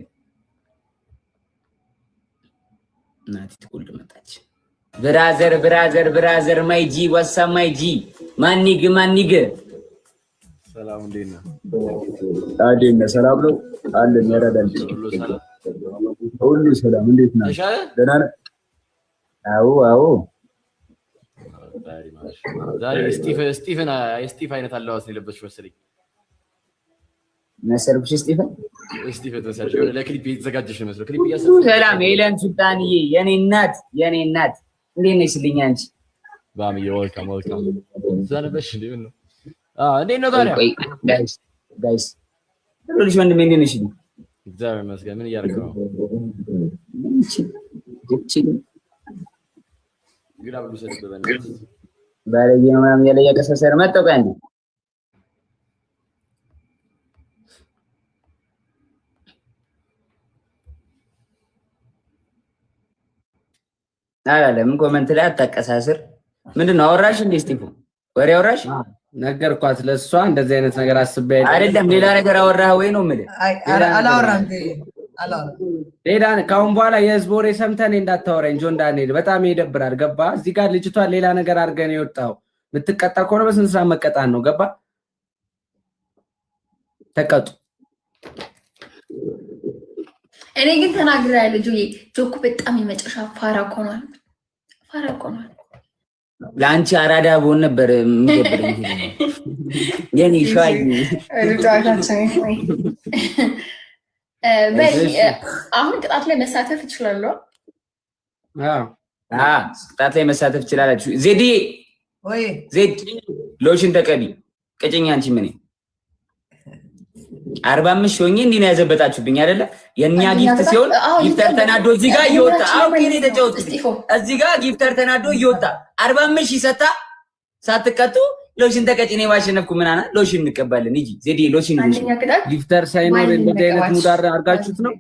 S6: እናት ትቁልድ መጣች። ብራዘር ማይጂ ወሳ ማይጂ ማኒግ
S7: ሰላም እንዴት ነህ?
S1: ሰላም ነው አለን ያረዳል ሁሉ ሰላም እንዴት ነህ? ደህና ነህ? አዎ
S7: ዛሬ ስቲቭ አይነት አለባበስ ነው የለበስሽው መሰለኝ።
S6: መሰልኩሽ ስቲፈን
S7: ተሰልሽ ለክሊፕ የተዘጋጀሽ ነው መስሎ ክሊፕ እያሰብሽ።
S6: ሰላም ሄለን ሱልጣንዬ የኔ እናት እንዴት ነሽ ልኝ አንቺ
S7: ባምዬ ወልካም ዘነበሽ እንዴ ነው እንዴት ነው ታዲያ
S6: ጋይስ ሁሉሽ ወንድሜ እንዴት ነሽ?
S7: እግዚአብሔር ይመስገን። ምን እያደረግህ ነው? ግራ ብሉ ሰጥበን
S6: ባለጌ ነው ምናምን ያለ ያቀሰሰረ መጣው ጋር እንዴ አላለም ኮሜንት ላይ አታቀሳስር። ምንድነው አወራሽ እንዴ ስቲፉ? ወሬ አወራሽ?
S1: ነገርኳት ለሷ እንደዚህ አይነት ነገር አስቤ
S6: አይደለም ሌላ ነገር አወራህ ወይ ነው የምልህ።
S3: አላወራም።
S1: ሌላን ካሁን በኋላ የህዝብ ወሬ ሰምተን እንዳታወራኝ ጆን ዳንኤል። በጣም ይደብራል። ገባ? እዚህ ጋር ልጅቷን ሌላ ነገር አድርገን የወጣው የምትቀጣ ከሆነ በስንት ሰዓት መቀጣን ነው። ገባ? ተቀጡ።
S2: እኔ ግን ተናግሬያለሁ። ጆኩ በጣም የመጨረሻ ፋራ ኮኗል።
S6: ለአንቺ አራዳ ቦን ነበር የሚገብረኝ የኔ ሻይ
S2: አሁን ቅጣት ላይ መሳተፍ እችላለሁ።
S6: ቅጣት ላይ መሳተፍ ትችላላችሁ። ዜድ ሎሽን ተቀቢ ቅጭኛ አንቺ ምን 45 ሆኜ እንዲህ ነው ያዘበጣችሁብኝ አይደለ? የኛ ጊፍት ሲሆን ጊፍተር ተናዶ እዚህ ጋር እየወጣ እኔ ተጫውት እዚህ ጋር ጊፍተር ተናዶ እየወጣ 45 ይሰጣ ሳትቀጡ ሎሽን ተቀጭ። እኔ ባሸነፍኩ ምናና ሎሽን እንቀባለን እንጂ ዜዲ ሎሽን
S1: ጊፍተር ሳይኖር እንደዚህ አይነት ሙድ አድርጋችሁት ነው።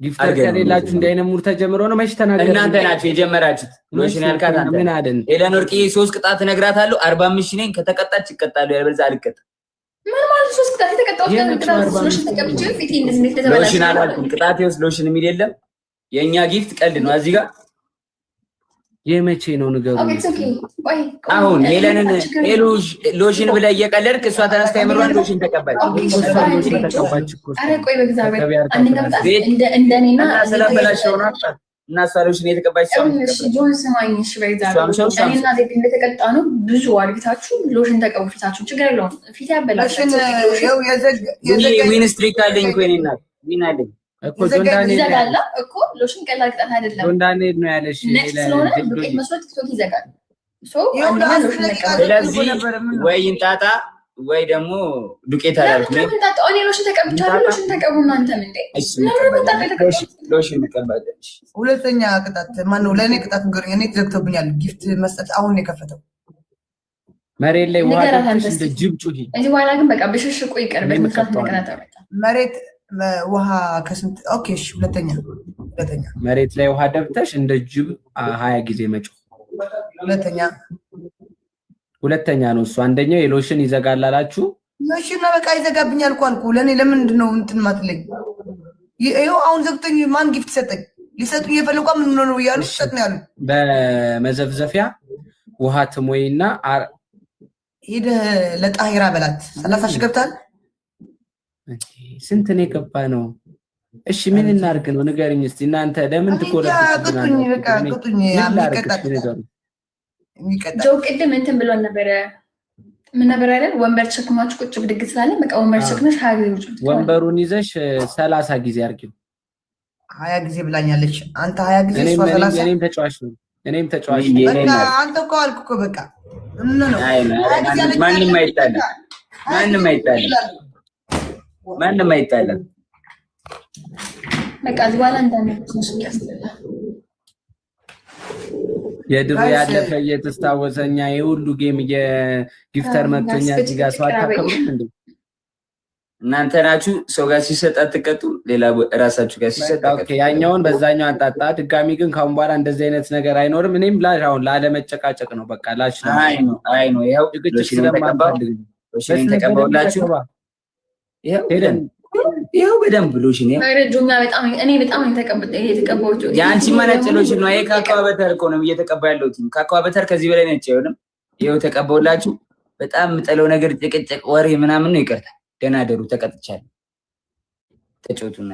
S1: ጊፍተር ከሌላችሁ እንደዚህ አይነት ሙድ ተጀምሮ ነው መች ተናገረ።
S6: እናንተ ናችሁ የጀመራችሁት። ሎሽን ያልካት አንተ
S1: ምን አደን
S6: ኤለን ወርቂ 3 ቅጣት እነግራታለሁ። 45 ነኝ ከተቀጣች ይቀጣሉ ያልበለዚያ አልቀጣም።
S2: ምን ማለት 3 ቅጣት የተቀጣው ሎሽን ተቀብቼ ፊቴ እንደዚህ ነው ተተበላሽ።
S6: ሎሽን አላልኩም። ቅጣት ይወስ ሎሽን የሚል የለም። የኛ ጊፍት ቀልድ ነው። እዚህ ጋር
S1: የመቼ ነው ንገሩ።
S6: አሁን ሄለንን ሎሽን ብለህ እየቀለድክ እሷ ተነስታ የምሯን ሎሽን ተቀበለች።
S2: አረ ቆይ በእግዚአብሔር አንደኛ ቅጣት እንደኔና
S6: ስለበላሽው ነው እና እሷ ሎሽን የተቀባች ሰው
S2: እሺ ጆን ስማኝ። እሺ በእግዚአብሔር እኔና ዜድ እንደተቀጣ ነው ብዙ አድርጋችሁ ሎሽን ተቀቡ ፊታችሁ ችግር የለውም። ፊት ያበላሻል።
S6: ዊን ስትሪክ አለኝ እኮ እኔ እናት ዊን አለኝ
S1: እኮ ጆን ዳንኤል
S2: ይዘጋል እኮ ሎሽን ቀላል ቅጣት አይደለም።
S1: ጆን ዳንኤል ነው ያለሽ
S2: ስለሆነ ዱቄት መስሎት ቲክቶክ ይዘጋል። አንደኛ ሎሽን ተቀበል።
S6: ስለዚህ ወይ እንጣጣ ወይ ደግሞ ዱቄት አላልኩ
S2: ነው እንጣጣ። እኔ ሎሽን ተቀብቻለሁ። ሎሽን ተቀቡ እናንተም እንዴ ሎሽን
S6: ተቀባለች።
S3: ሁለተኛ ቅጣት ማነው? ለእኔ ቅጣት ንገሩኝ። እኔ ተዘግቶብኛል። ጊፍት መስጠት አሁን ነው የከፈተው።
S1: መሬት ላይ ውሃ ደፍተሽ እንደ ጅብ ጩሂ።
S2: እዚህ በኋላ ግን በቃ ብሽሽቁ ይቀርበት ምክንያት መከራታ መጣ
S3: መሬት ውሃ ከስንት ኦኬ። እሺ ሁለተኛ
S1: መሬት ላይ ውሃ ደብተሽ እንደ ጅብ 20 ጊዜ መጮህ። ሁለተኛ ነው እሱ። አንደኛው የሎሽን ይዘጋል አላችሁ።
S3: ሎሽን በቃ ይዘጋብኛል እኮ አልኩ። ለኔ ለምንድን ነው እንትን ማትለኝ? ይሄው አሁን ዘግቶኝ ማን ጊፍት ሰጠኝ? ሊሰጡኝ የፈለጉ ምን ነው ያሉ ሰጥ ነው ያሉ።
S1: በመዘፍዘፊያ ውሃ ትሞይና
S3: ሄደህ ለጣሂራ በላት 30 ሺህ ገብታል።
S1: ስንት ነው የገባ ነው? እሺ ምን እናርግ ነው ንገርኝ እስቲ እናንተ ለምን ትቆለቁኝ?
S3: በቃ ቁጥኝ
S2: ጆ ቅድም እንትን ብሎን ነበረ። ምን ነበር አይደል? ወንበር ተሸክማችሁ ቁጭ ብድግ ስላለ በቃ ወንበር ተሸክመሽ 20 ጊዜ ቁጭ
S1: ወንበሩን ይዘሽ 30 ጊዜ አርጊው።
S3: 20 ጊዜ ብላኛለች። አንተ 20 ጊዜ እሷ 30።
S1: እኔም ተጫዋች ነው።
S3: በቃ አንተ እኮ አልኩ እኮ በቃ ምን ነው
S6: ማንንም አይጣለም።
S2: በቃ እዚህ በኋላ እንዳንተሽ ያስጠላል።
S1: የድሮ ያለፈ እየተስታወሰኛ የሁሉ ጌም የጊፍተር መጥቶኛ እዚህ ጋር ሰው አታከብሩም እንዴ?
S6: እናንተ ናችሁ ሰው ጋር ሲሰጥ አትቀጡ፣ ሌላ ራሳችሁ ጋር ሲሰጥ
S1: ኦኬ። ያኛውን በዛኛው አንጣጣ። ድጋሚ ግን ካሁን በኋላ እንደዚህ አይነት ነገር አይኖርም። እኔም አሁን ላለመጨቃጨቅ ነው በቃ ላሽ ነው።
S6: አይ ነው ይሄው
S1: ስለማንፈልግ
S6: ተቀበውላችሁ ይሄው በደንብ ብሎሽን
S2: በጣም የተቀበሉት
S6: የአንቺ ማነጭ ሎሽን ነው። ይሄ ካካዋ በተር እኮ ነው እየተቀባ ያለሁት። ካካዋ በተር ከዚህ በላይ ነጭ አይሆንም። ይሄው ተቀበውላችሁ። በጣም የምጠለው ነገር ጭቅጭቅ ወሬ ምናምን ነው። ይቀርታል። ደህና ደሩ። ተቀጥቻለሁ። ተጫወቱና